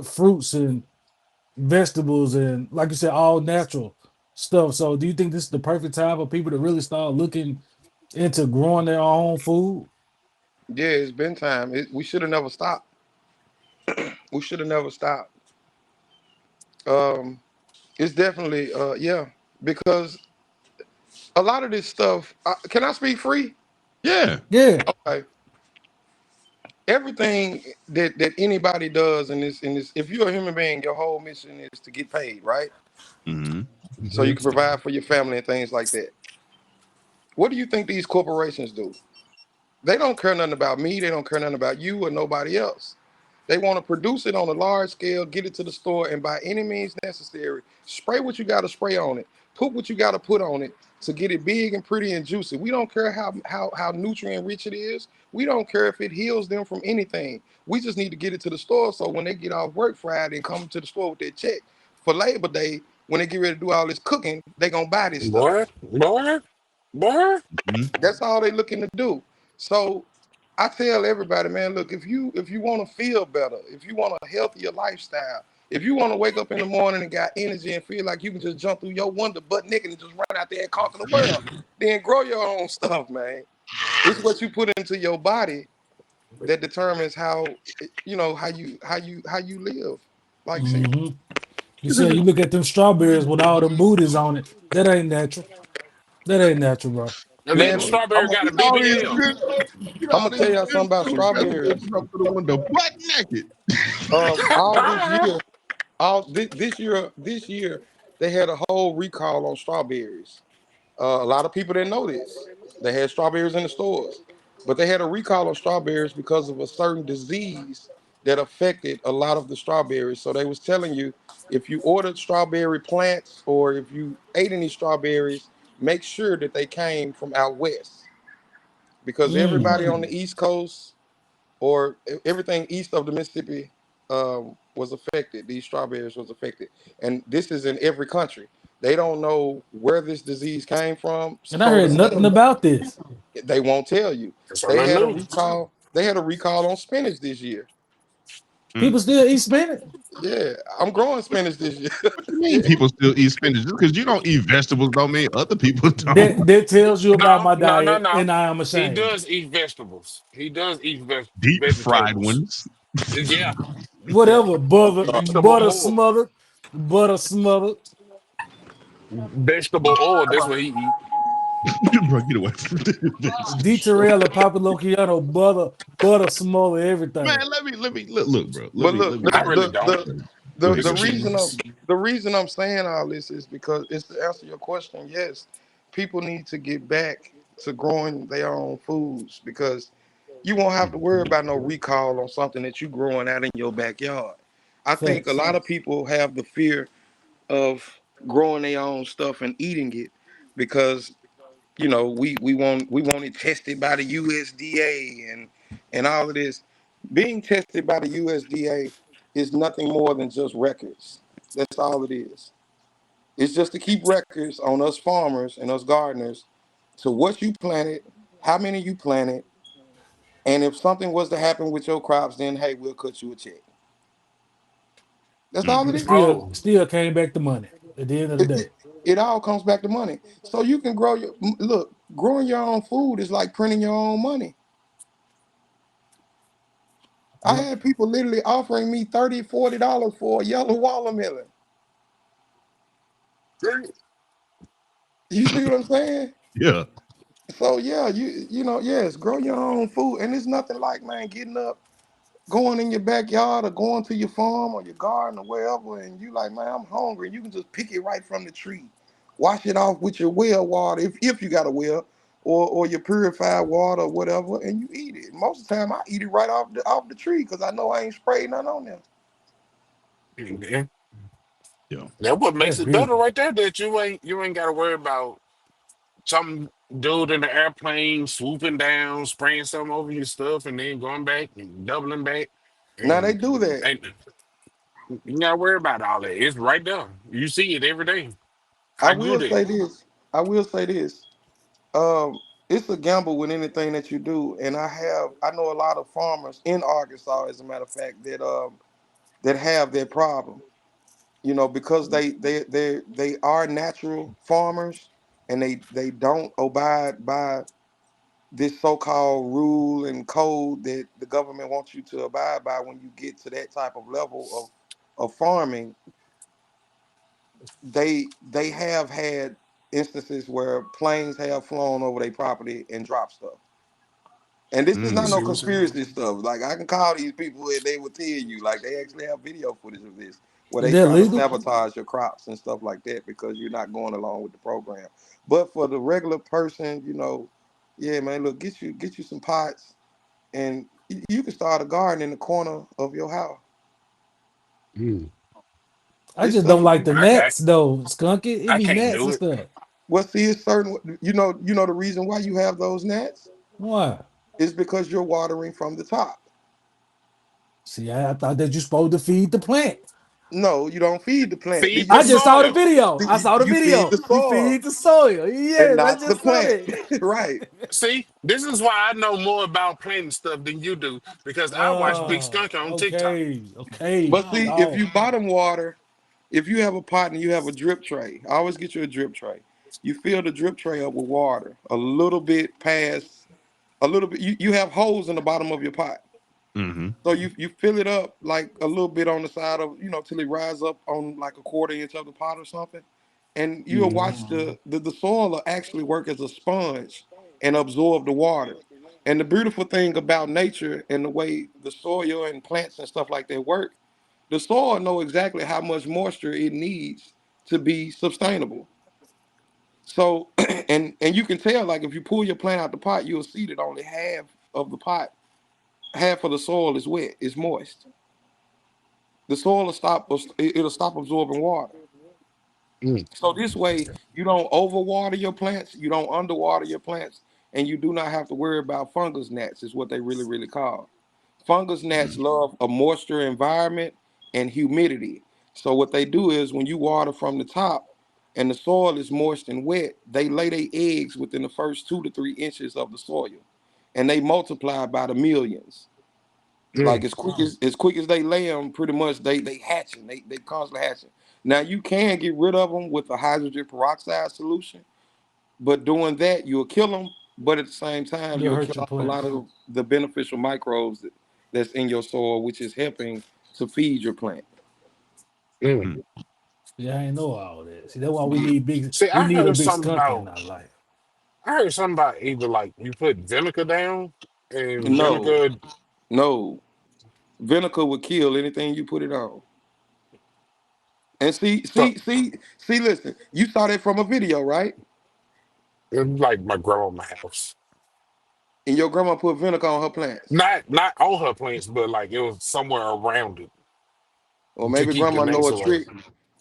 fruits and vegetables and like you said, all natural stuff. So do you think this is the perfect time for people to really start looking into growing their own food? Yeah, it's been time. We should have never stopped. We should have never stopped. Um, it's definitely yeah, because a lot of this stuff. Can I speak free? Yeah. Yeah, Okay. Everything that anybody does in this, if you're a human being, your whole mission is to get paid, right? Hmm. So you Mhm. can provide for your family and things like that. What do you think these corporations do? They don't care nothing about me. They don't care nothing about you or nobody else. They want to produce it on a large scale, get it to the store, and by any means necessary, spray what you got to spray on it, put what you got to put on it to get it big and pretty and juicy. We don't care how nutrient rich it is. We don't care if it heals them from anything. We just need to get it to the store so when they get off work Friday and come to the store with their check for Labor Day, when they get ready to do all this cooking, they gonna buy this stuff. Boy, boy, boy. Hmm. That's all they looking to do. So I tell everybody, man, look, if you want to feel better, if you want a healthier lifestyle, if you want to wake up in the morning and got energy and feel like you can just jump through your window butt naked and just run out there and conquer the world, then grow your own stuff, man. It's what you put into your body that determines how you live. Like, see, hmm You said you look at them strawberries with all them booties on it. That ain't natural. That ain't natural, bro. And then man, the Boy, strawberry I'm got a get all these BBL. good, get I'm all gonna these tell y'all good something about fruits and strawberries. open up to the window, butt naked. All this year, all this year, they had a whole recall on strawberries. A lot of people didn't know this. They had strawberries in the stores, but they had a recall on strawberries because of a certain disease that affected a lot of the strawberries. So they was telling you if you ordered strawberry plants or if you ate any strawberries, make sure that they came from out west because Mm. everybody on the East Coast or everything east of the Mississippi was affected. These strawberries was affected, and this is in every country. They don't know where this disease came from, And I so to heard say. nothing about this. They won't tell you. That's all They I had a knew. recall. They had a recall on spinach this year. Mm. People still eat spinach. Yeah, I'm growing spinach this year. What you mean Yeah, people still eat spinach? Just because you don't eat vegetables don't mean other people don't. That tells you about No, my no, no, diet, no. and I am He ashamed. does eat vegetables. He does eat Deep fried vegetables. ones. Yeah, yeah. Whatever, vegetable oil. butter smothered, Vegetable oil. That's what he eat. Bro, get away from this. D-Terrell and Papa Loquiano, butter smothered Man, everything. let me look, bro. But look, Let me I the really the don't. the go the, ahead, the go ahead. reason I'm Cheese. the reason I'm saying all this is because it's to answer your question. Yes, people need to get back to growing their own foods because you won't have to worry about no recall on something that you growing out in your backyard. I think a Facts. lot of people have the fear of growing their own stuff and eating it because we want it tested by the USDA and all of this. Being tested by the USDA is nothing more than just records. That's all it is. It's just to keep records on us farmers and us gardeners to what you planted, how many you planted, and if something was to happen with your crops, then hey, we'll cut you a check. That's all it It is. Oh, still came back to money at the end of the It, it, day. it all comes back to money. So you can grow look, growing your own food is like printing your own money. I Yep. had people literally offering me $30, $40 for a yellow watermelon. You see what I'm saying? Yeah. So yeah, yes, grow your own food. And it's nothing like, man, getting up, going in your backyard or going to your farm or your garden or wherever, and you like, man, I'm hungry. You can just pick it right from the tree. Wash it off with your well water, if you got a well, or your purified water or whatever, and you eat it. Most of the time I eat it right off the tree because I know I ain't sprayed nothing on there. yeah. Yeah. That what That's makes it better beautiful. right there. That you ain't got to worry about some dude in the airplane swooping down, spraying something over your stuff, and then going back and doubling back. Now they And, do that. and you got to worry about all that. It's right there. You see it every day. I I grew will that. say this. I will say this. Um, it's a gamble with anything that you do, and I know a lot of farmers in Arkansas, as a matter of fact, that have that problem. You know, because they are natural farmers, and they don't abide by this so-called rule and code that the government wants you to abide by. When you get to that type of level of farming, they have had instances where planes have flown over their property and dropped stuff. And this is You not Mm. no see what I'm saying? conspiracy stuff. Like, I can call these people and they will tell you, like, they actually have video footage of this where Is they that try to legal? sabotage your crops and stuff like that because you're not going along with the program. But for the regular person, yeah, man, look, get you some pots, and you can start a garden in the corner of your house. Mm. I It's just stuff don't that like you the I can't. gnats though, Skunky. It I be can't gnats do and it. stuff. well, see, it's certain, you know the reason why you have those gnats Why? is because you're watering from the top. See, I thought that you supposed to feed the plant. No, you don't feed the plant. Feed I the just saw the soil. video. I You saw the you feed the video. You soil feed the soil. and Yes, I not the just saw plant. that. Right. See, this is why I know more about planting stuff than you do because I watch Big Skunk on TikTok. Okay. But see, if Dog. you bottom water, if you have a pot and you have a drip tray, I always get you a drip tray. You fill the drip tray up with water a little bit past, a little bit. You have holes in the bottom of your pot. Mm-hmm. So you fill it up like a little bit on the side of, till it rise up on like a quarter inch of the pot or something. And you'll Hmm. watch the soil will actually work as a sponge and absorb the water. And the beautiful thing about nature and the way the soil and plants and stuff like that work, the soil know exactly how much moisture it needs to be sustainable. So and you can tell, like, if you pull your plant out the pot, you'll see that only of the pot, half of the soil is wet, is moist. The soil it'll stop absorbing water. Mm. So this way, you don't overwater your plants, you don't underwater your plants, and you do not have to worry about fungus gnats. Is what they really, really call. Fungus gnats love a moisture environment and humidity. So what they do is, when you water from the top and the soil is moist and wet, they lay their eggs within the first 2 to 3 inches of the soil, and they multiply by the millions. Like, Mm. as quick as they lay them, pretty much they hatching. They constantly hatching. Now you can get rid of them with a hydrogen peroxide solution, but doing that you'll kill them. But at the same time, You'll you'll hurt kill your off a lot plants. of the beneficial microbes that's in your soil, which is helping to feed your plant. Mm. Mm. Yeah, I ain't know all that. See, that's why we Yeah. need big. See, We I need a heard big something skunk in about our life. I heard something about either like you put vinegar down and No, vinegar. no, vinegar would kill anything you put it on. And see, So see, see, see. Listen, you saw that from a video, right? it was like my grandma's house. And your grandma put vinegar on her plants. Not on her plants, but like it was somewhere around it Or to maybe keep the grandma know gnats a away. trick.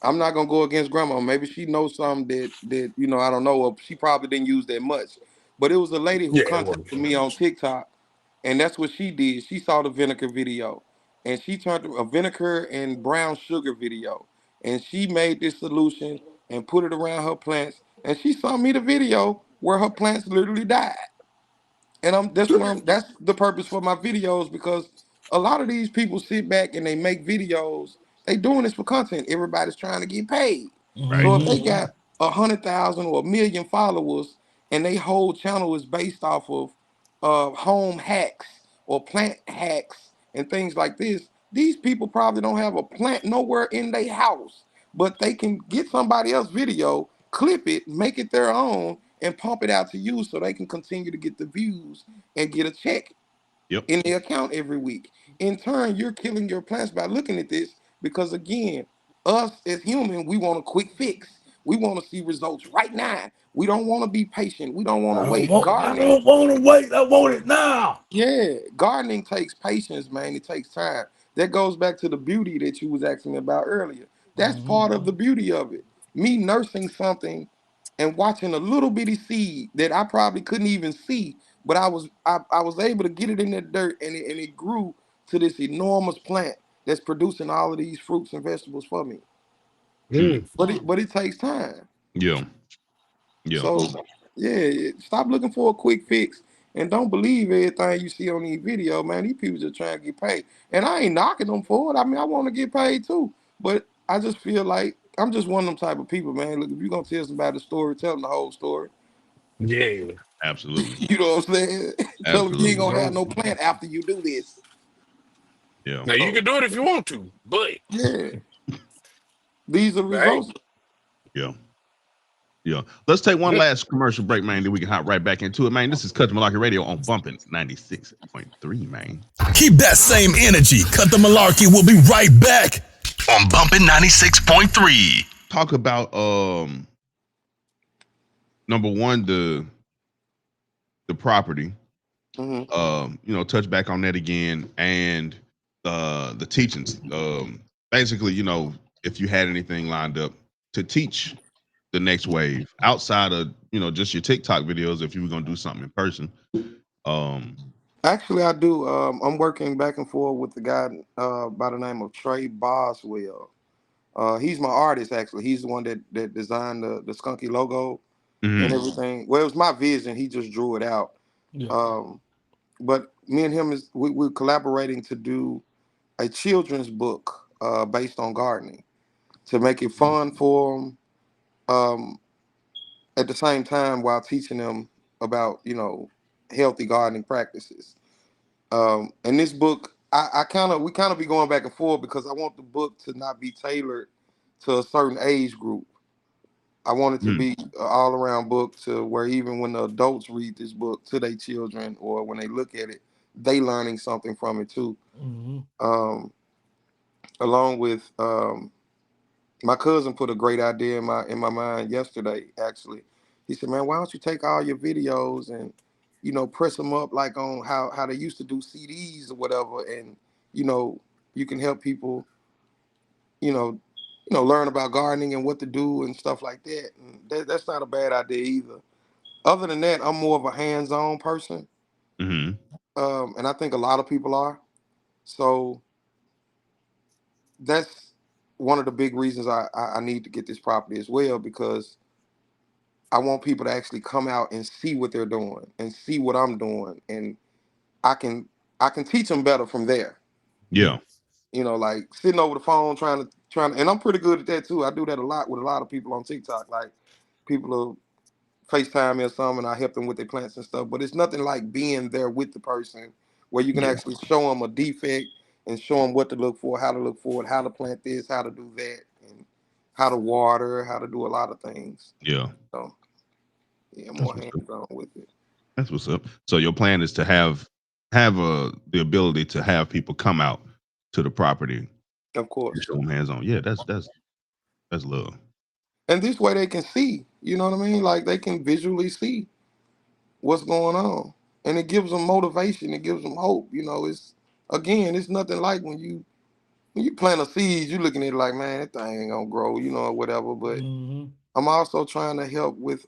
I'm not gonna go against grandma. Maybe she knows something that I don't know of. She probably didn't use that much. But it was a lady who Yeah, it was. contacted me on TikTok, and that's what she did. She saw the vinegar video, and she turned to a vinegar and brown sugar video, and she made this solution and put it around her plants. And she sent me the video where her plants literally died. And that's the purpose for my videos, because a lot of these people sit back and they make videos. They doing this for content. Everybody's trying to get paid. Right. So if Hmm. they got 100,000 or 1 million followers, and they whole channel is based off of home hacks or plant hacks and things like this, these people probably don't have a plant nowhere in their house, but they can get somebody else's video, clip it, make it their own, and pump it out to you so they can continue to get the views and get a check Yep. in their account every week. In turn, you're killing your plants by looking at this, because again, us as human, we want a quick fix. We want to see results right now. We don't want to be patient. We don't want to wait. I don't want to wait. I want it now. Yeah, gardening takes patience, man. It takes time. That goes back to the beauty that you was asking me about earlier. That's Hmm. part of the beauty of it. Me nursing something and watching a little bitty seed that I probably couldn't even see, but I was able to get it in the dirt, and it grew to this enormous plant that's producing all of these fruits and vegetables for me. Mm. Mm. But it takes time. Yeah. Yeah. So yeah, stop looking for a quick fix and don't believe everything you see on these videos, man. These people just trying to get paid. And I ain't knocking them for it. I mean, I want to get paid too. But I just feel like I'm just one of them type of people, man. Look, if you're gonna tell somebody the story, tell them the whole story. Yeah. Absolutely. You know what I'm saying? Tell them you ain't Absolutely. gonna have No. no plan after you do this. Yeah. Now you So can do it if you want to, but yeah, these are hey, results. Yeah. Yeah. Let's take one last commercial break, man. Then we can hop right back into it, man. This is Cut The Malarkey Radio on Bumpin 96.3, man. Keep that same energy. Cut the Malarkey. We'll be right back on Bumpin 96.3. Talk about number one, the property. Touch back on that again, and the teachings. Basically, if you had anything lined up to teach the next wave outside of just your TikTok videos, if you were gonna do something in person. Actually, I do. I'm working back and forth with the guy by the name of Trey Boswell. He's my artist. Actually, he's the one that designed the Skunky logo and Mhm. everything. Well, it was my vision. He just drew it out. Yeah. But me and him we're collaborating to do a children's book based on gardening to make it fun for them. At the same time, while teaching them about healthy gardening practices. And this book, we kind of be going back and forth because I want the book to not be tailored to a certain age group. I want it to Mm. be an all around book to where even when the adults read this book to their children or when they look at it, they learning something from it too. Mm-hmm. Um, Along with my cousin put a great idea in my mind yesterday. Actually, he said, "Man, why don't you take all your videos and press them up like on how they used to do CDs or whatever, and you know you can help people you know learn about gardening and what to do and stuff like that." And that's not a bad idea either. Other than that, I'm more of a hands-on person, Mhm. and I think a lot of people are. So that's one of the big reasons I need to get this property as well because I want people to actually come out and see what they're doing and see what I'm doing, and I can I can teach them better from there. Yeah. Yeah. Like sitting over the phone and I'm pretty good at that too. I do that a lot with a lot of people on TikTok. Like people will FaceTime me or something, and I help them with their plants and stuff. But it's nothing like being there with the person where you can Yeah. actually show them a defect and show them what to look for, how to look for it, how to plant this, how to do that, and how to water, how to do a lot of things. Yeah. So yeah, That's more what's up. hands on with it. That's what's up. So your plan is to have the ability to have people come out to the property Of and course. show them hands on. Yeah, that's love. And this way they can see, you know what I mean? Like they can visually see what's going on. And it gives them motivation, it gives them hope. It's nothing like when you plant a seed, you looking at it like, man, that thing ain't gonna grow, or whatever. But Mm-hmm. I'm also trying to help with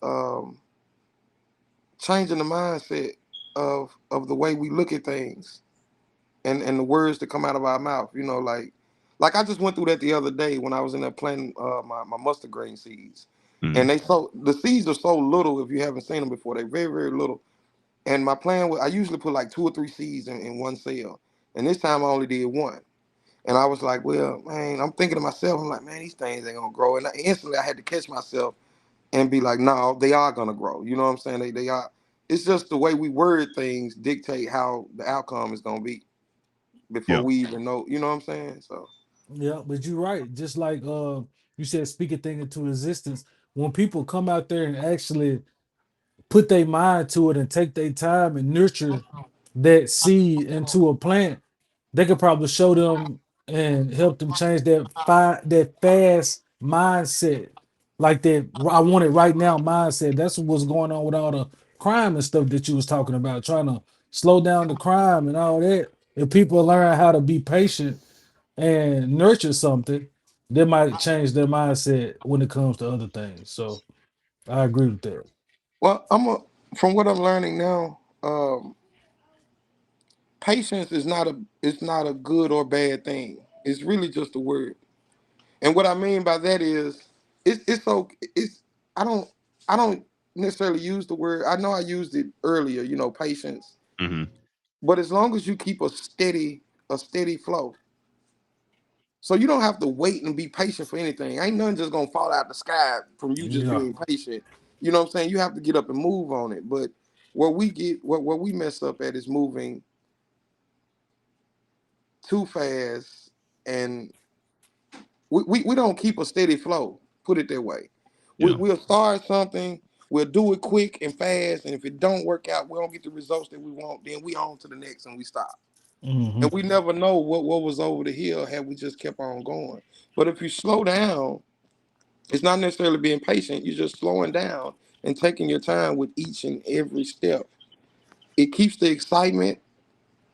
changing the mindset of the way we look at things and the words that come out of our mouth, like I just went through that the other day when I was in there planting my mustard grain seeds. And Mhm. the seeds are so little if you haven't seen them before. They're very, very little. And my plan was I usually put like two or three seeds in one cell. And this time I only did one. And I was like, well, man, I'm thinking to myself, I'm like, man, these things ain't gonna grow. And instantly I had to catch myself and be like, no, they are gonna grow. You know what I'm saying? They are. It's just the way we word things dictate how the outcome is gonna be before Yeah. we even know. You know what I'm saying? So Yeah, but you're right. Just like you said, speak a thing into existence. When people come out there and actually put their mind to it and take their time and nurture that seed into a plant, they could probably show them and help them change that fast mindset, like that I want it right now mindset. That's what's going on with all the crime and stuff that you was talking about, trying to slow down the crime and all that. If people learn how to be patient and nurture something, they might change their mindset when it comes to other things. So I agree with that. well, from what I'm learning now, patience is not a good or bad thing. It's really just a word. And what I mean by that is it's so it's I don't I don't necessarily use the word. I know I used it earlier, patience. Mm-hmm. But as long as you keep a steady flow, so you don't have to wait and be patient for anything. Ain't nothing just gonna fall out the sky from you just Yeah. being patient. You know what I'm saying? You have to get up and move on it. But where we mess up at is moving too fast, and we don't keep a steady flow. Put it that way. Yeah. We'll start something, we'll do it quick and fast, and if it don't work out, we don't get the results that we want, then we on to the next and we stop. Hmm. And we never know what was over the hill had we just kept on going. But if you slow down, it's not necessarily being patient. You're just slowing down and taking your time with each and every step. It keeps the excitement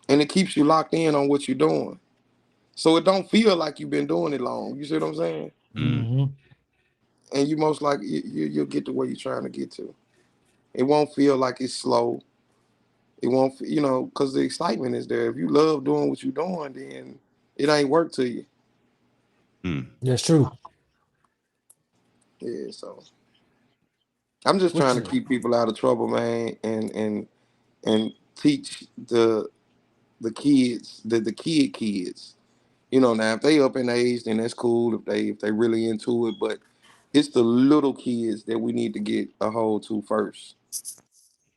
and it keeps you locked in on what you're doing. So it don't feel like you've been doing it long. You see what I'm saying? Mm. Hmm. And you most likely you'll get to where you're trying to get to. It won't feel like it's slow. It won't, because the excitement is there. If you love doing what you're doing, then it ain't work to you. Mm. That's true. Yeah. So I'm just What trying to you? keep people out of trouble, man, and teach the kids, the kids. Now if they up in age, then that's cool if they really into it. But it's the little kids that we need to get a hold to first,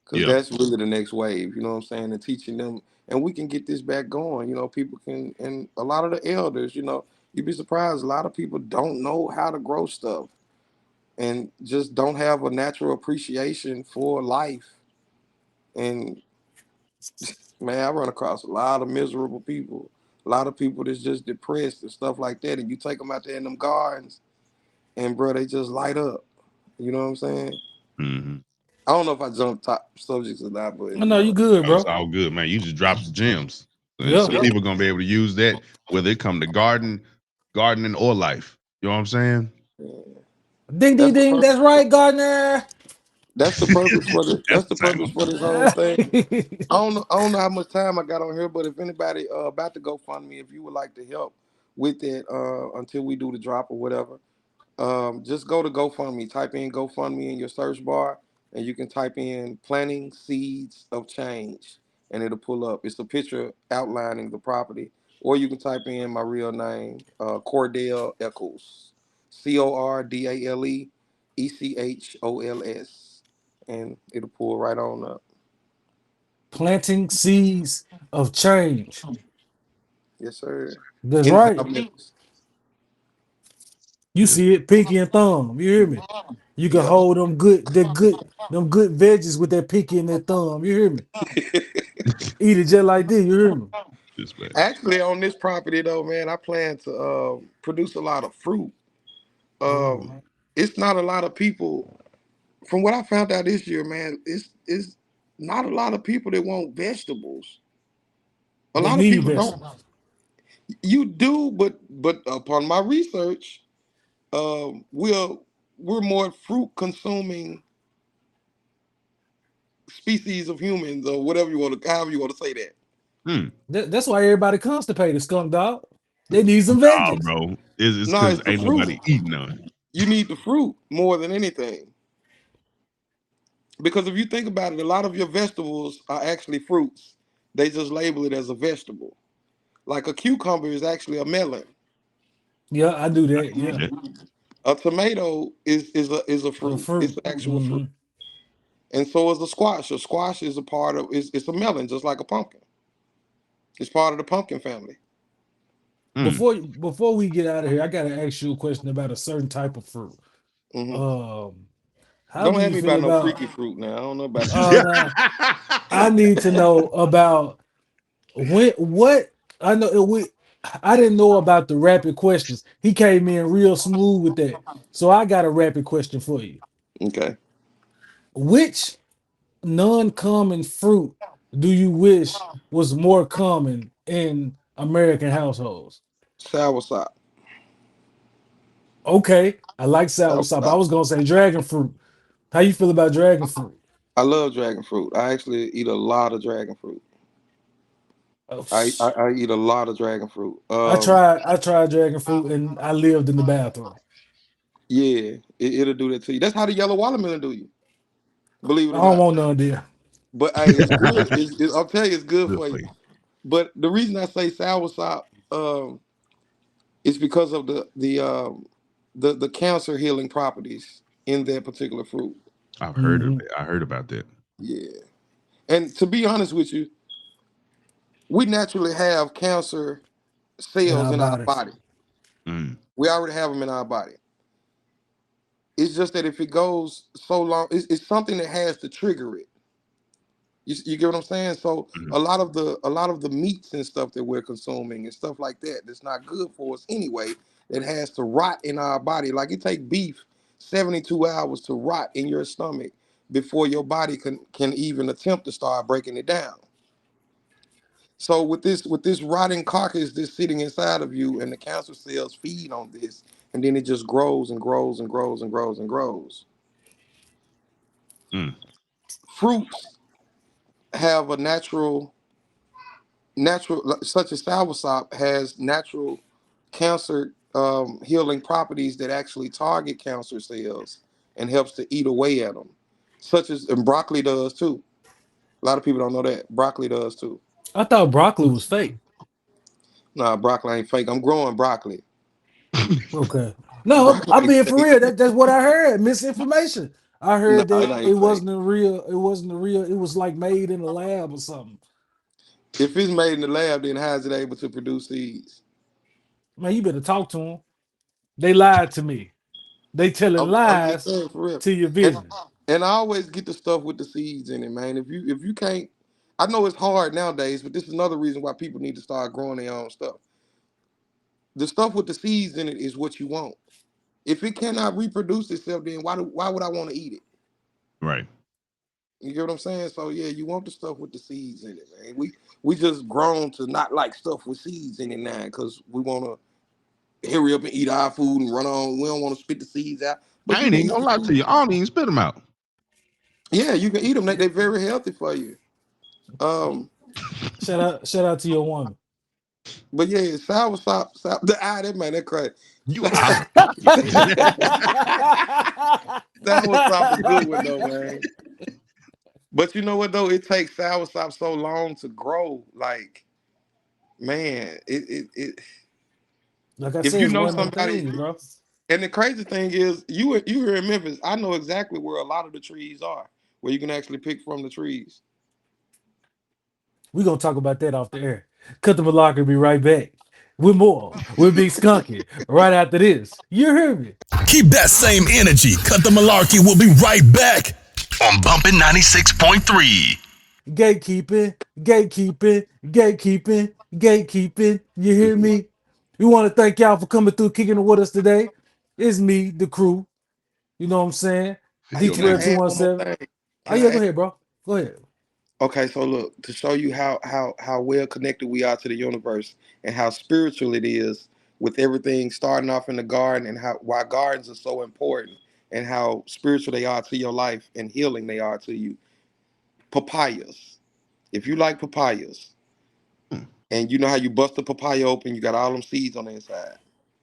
because Yeah. that's really the next wave. You know what I'm saying? And teaching them, and we can get this back going. People can, and a lot of the elders, you'd be surprised. A lot of people don't know how to grow stuff and just don't have a natural appreciation for life. And man, I run across a lot of miserable people, a lot of people that's just depressed and stuff like that. And you take them out there in them gardens, and bro, they just light up. You know what I'm saying? Mm-hmm. I don't know if I jumped top subjects or not, but I know you good, Oh, it's bro. all good, man. You just dropped some gems, and Yeah. some people gonna be able to use that whether it come to gardening or life. You know what I'm saying? yeah, Ding, ding, that's the ding. That's purpose. right, Gardner. That's the purpose for the. That's That's the the type purpose of for this whole thing. I don't know how much time I got on here, but if anybody about to GoFundMe, if you would like to help with that until we do the drop or whatever, just go to GoFundMe. Type in GoFundMe in your search bar, and you can type in "Planting Seeds of Change," and it'll pull up. It's a picture outlining the property, or you can type in my real name, Cordell Eccles, Cordele Echols, and it'll pull right on up. Planting seeds of change. Yes, sir. That's In right. South Memphis. You yeah. see it, pinky and thumb. You hear me? You can Yep. hold them good veggies with that pinky and that thumb. You hear me? Eat it just like this. You hear me? This man. Actually, on this property though, man, I plan to produce a lot of fruit. Ooh. Um, it's not a lot of people. From what I found out this year, man, it's not a lot of people that want vegetables. A They lot of need people don't. vegetables. You do, but upon my research, we're more fruit consuming species of humans, or whatever you want to, however you want to say that. Hmm. That's why everybody constipated, skunk dog. They need some Nah, veggies. bro. It's No, because it's the ain't fruit. nobody eating none. You need the fruit more than anything. Because if you think about it, a lot of your vegetables are actually fruits. They just label it as a vegetable. Like a cucumber is actually a melon. Yeah, I do I that. can see Yeah. that. A tomato is a A fruit. It's fruit. an actual fruit. Hmm. And so is a squash. A squash is a part of it's a melon, just like a pumpkin. It's part of the pumpkin family. Hmm. Before we get out of here, I gotta ask you a question about a certain type of fruit. Hmm. Um, how Don't do have you me feel by no about freaky fruit now. I don't know about you. now I need to know about when what I know I didn't know about the rapid questions. He came in real smooth with that. So I got a rapid question for you. Okay. Which non-common fruit do you wish was more common in American households? Soursop. Okay, I like soursop. I Soursop. was gonna say dragon fruit. How you feel about dragon fruit? I love dragon fruit. I actually eat a lot of dragon fruit. Oh, I eat a lot of dragon fruit. I tried dragon fruit and I lived in the bathroom. Yeah, it'll do that to you. That's how the yellow watermelon do you. Believe it I or don't not. want none there. But hey, it's good. I'll tell you, it's good Good for for you. you. But the reason I say soursop, is because of the cancer healing properties in that particular fruit. I've heard of Hmm. it. I heard about that. Yeah, and to be honest with you, we naturally have cancer In cells our in our bodies. body. Mm. We already have them in our body. It's just that if it goes so long, it's something that has to trigger it. You get what I'm saying? So Mhm. a lot of the meats and stuff that we're consuming and stuff like that that's not good for us anyway, that has to rot in our body. Like it take beef 72 hours to rot in your stomach before your body can even attempt to start breaking it down. So with this rotting carcass that's sitting inside of you, and the cancer cells feed on this, and then it just grows and grows and grows and grows and grows. Mm. Fruits have a natural, such as soursop has natural cancer healing properties that actually target cancer cells and helps to eat away at them, such as, and broccoli does too. A lot of people don't know that broccoli does too. I thought broccoli was fake. Nah, broccoli ain't fake. I'm growing broccoli. Okay. No, Broccoli I'm ain't being for fake. real. That's what I heard. Misinformation. I Nah, heard it that it ain't fake. wasn't a real. It wasn't a real. It was like made in a lab or something. If it's made in the lab, then how is it able to produce seeds? Man, you better talk to them. They lied to me. They telling I'm just lies saying for real. to your And vision. and I always get the stuff with the seeds in it, man. If you can't, I know it's hard nowadays, but this is another reason why people need to start growing their own stuff. The stuff with the seeds in it is what you want. If it cannot reproduce itself, then why would I want to eat it? Right. You get what I'm saying? So yeah, you want the stuff with the seeds in it, man. We just grown to not like stuff with seeds in it now because we want to hurry up and eat our food and run on. We don't want to spit the seeds out, but I you ain't can even eat gonna the lie to you. seeds. I don't even spit them out. Yeah, you can eat them. They're very healthy for you. Um, Shout out to your woman. but yeah, sour, the that man, that crazy. You out of Soursop a good one though, man. But you know what though? It takes soursop so long to grow. Like, man, Like I if said, you it's know one of them somebody, things, bro. and the crazy thing is, you here in Memphis, I know exactly where a lot of the trees are, where you can actually pick from the trees. We gonna talk about that off the air. Cut the Malarkey, be right back. With more. With Big Skunky. Right after this. You hear me? Keep that same energy. Cut the Malarkey. We'll be right back on Bumpin' 96.3. Gatekeeping, gatekeeping, gatekeeping, gatekeeping. You hear me? We want to thank y'all for coming through, kicking it with us today. It's me, the crew. You know what I'm saying? Hey, your can I D2L man. add one more 217. thing? Oh, Can yeah, I go add? ahead, bro. Go ahead. Okay, so look, to show you how well connected we are to the universe and how spiritual it is, with everything starting off in the garden, and how why gardens are so important and how spiritual they are to your life and healing they are to you. Papayas. If you like papayas, Hmm. and you know how you bust the papaya open, you got all them seeds on the inside.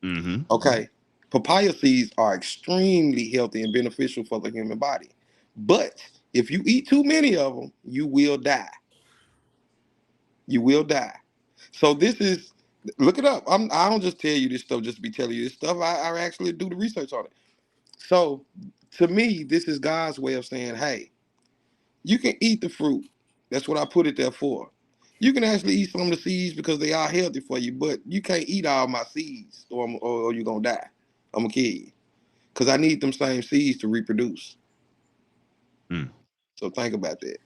Mm-hmm. Okay. Papaya seeds are extremely healthy and beneficial for the human body. But if you eat too many of them, you will die. You will die. So this is, look it up. I don't just tell you this stuff just to be telling you this stuff. I actually do the research on it. So to me, this is God's way of saying, hey, you can eat the fruit. That's what I put it there for. You can actually eat some of the seeds because they are healthy for you, but you can't eat all my seeds or you're going to die. I'm going to kill you because I need them same seeds to reproduce. Mm. So think about that.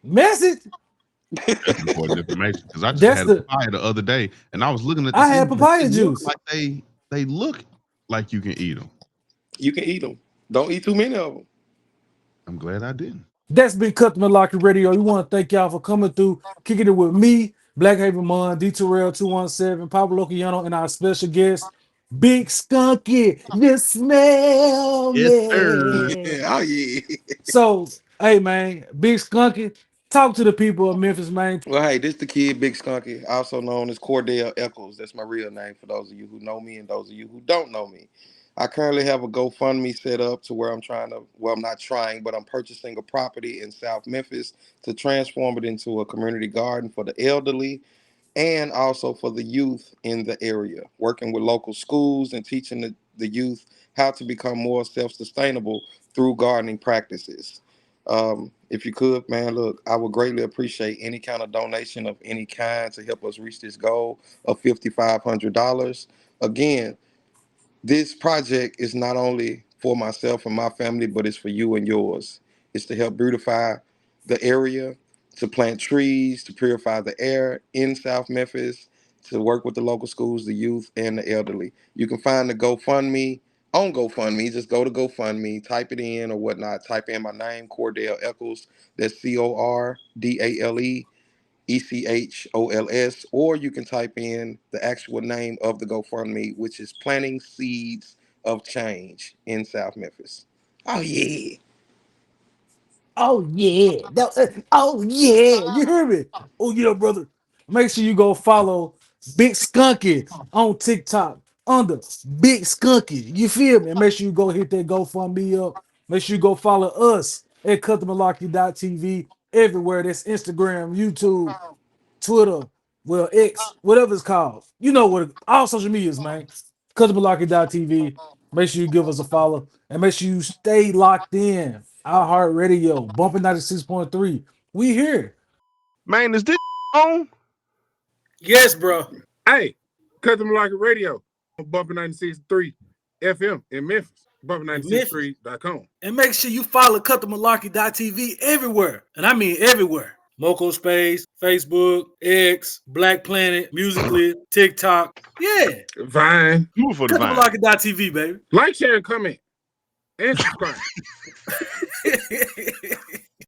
Message. That's important information because I just That's had a the, papaya the other day and I was looking at the I had seeds and papaya juice. they look like you can eat them. You can eat them. Don't eat too many of them. I'm glad I didn't. That's been Cut the Malarkey Radio. We want to thank y'all for coming through, kicking it with me, Black Haven Mon, D2Rail 217, Pablo Locayano, and our special guest, Big Skunky. You smell Yes, sir. me. Oh, yeah. So, hey man, Big Skunky, Talk to the people of Memphis, man. Well, hey, this the kid, Big Skunky, also known as Cordell Eccles. That's my real name for those of you who know me and those of you who don't know me. I currently have a GoFundMe set up to where I'm not trying, but I'm purchasing a property in South Memphis to transform it into a community garden for the elderly and also for the youth in the area, working with local schools and teaching the youth how to become more self-sustainable through gardening practices. If you could, man, look, I would greatly appreciate any kind of donation of any kind to help us reach this goal of $5,500. Again, this project is not only for myself and my family, but it's for you and yours. It's to help beautify the area, to plant trees, to purify the air in South Memphis, to work with the local schools, the youth, and the elderly. You can find the GoFundMe on GoFundMe. Just go to GoFundMe, type it in or whatnot. Type in my name, Cordell Eccles. That's CORDALEECHOLS, or you can type in the actual name of the GoFundMe, which is Planting Seeds of Change in South Memphis. Oh yeah. Oh yeah. Oh yeah. You hear me? Oh yeah, brother. Make sure you go follow Big Skunky on TikTok under Big Skunky. You feel me? And make sure you go hit that GoFundMe up. Make sure you go follow us at CutTheMalarkey.tv everywhere. That's Instagram, YouTube, Twitter, well, X, whatever it's called. You know what all social medias, man. CutTheMalarkey.tv. Make sure you give us a follow and make sure you stay locked in. Our Heart Radio, Bumpin 96.3. We here. Man, is this on? Yes, bro. Hey, Cut The Malarkey Radio on Bumpin 96.3 FM in Memphis. Bumpin963.com. And make sure you follow CutTheMalarkey.tv everywhere. And I mean everywhere. Moco Space, Facebook, X, Black Planet, Musically, TikTok. Yeah. Vine. Do it for the Vine. CutTheMalarkey.tv, baby. Like, share, and comment. And subscribe.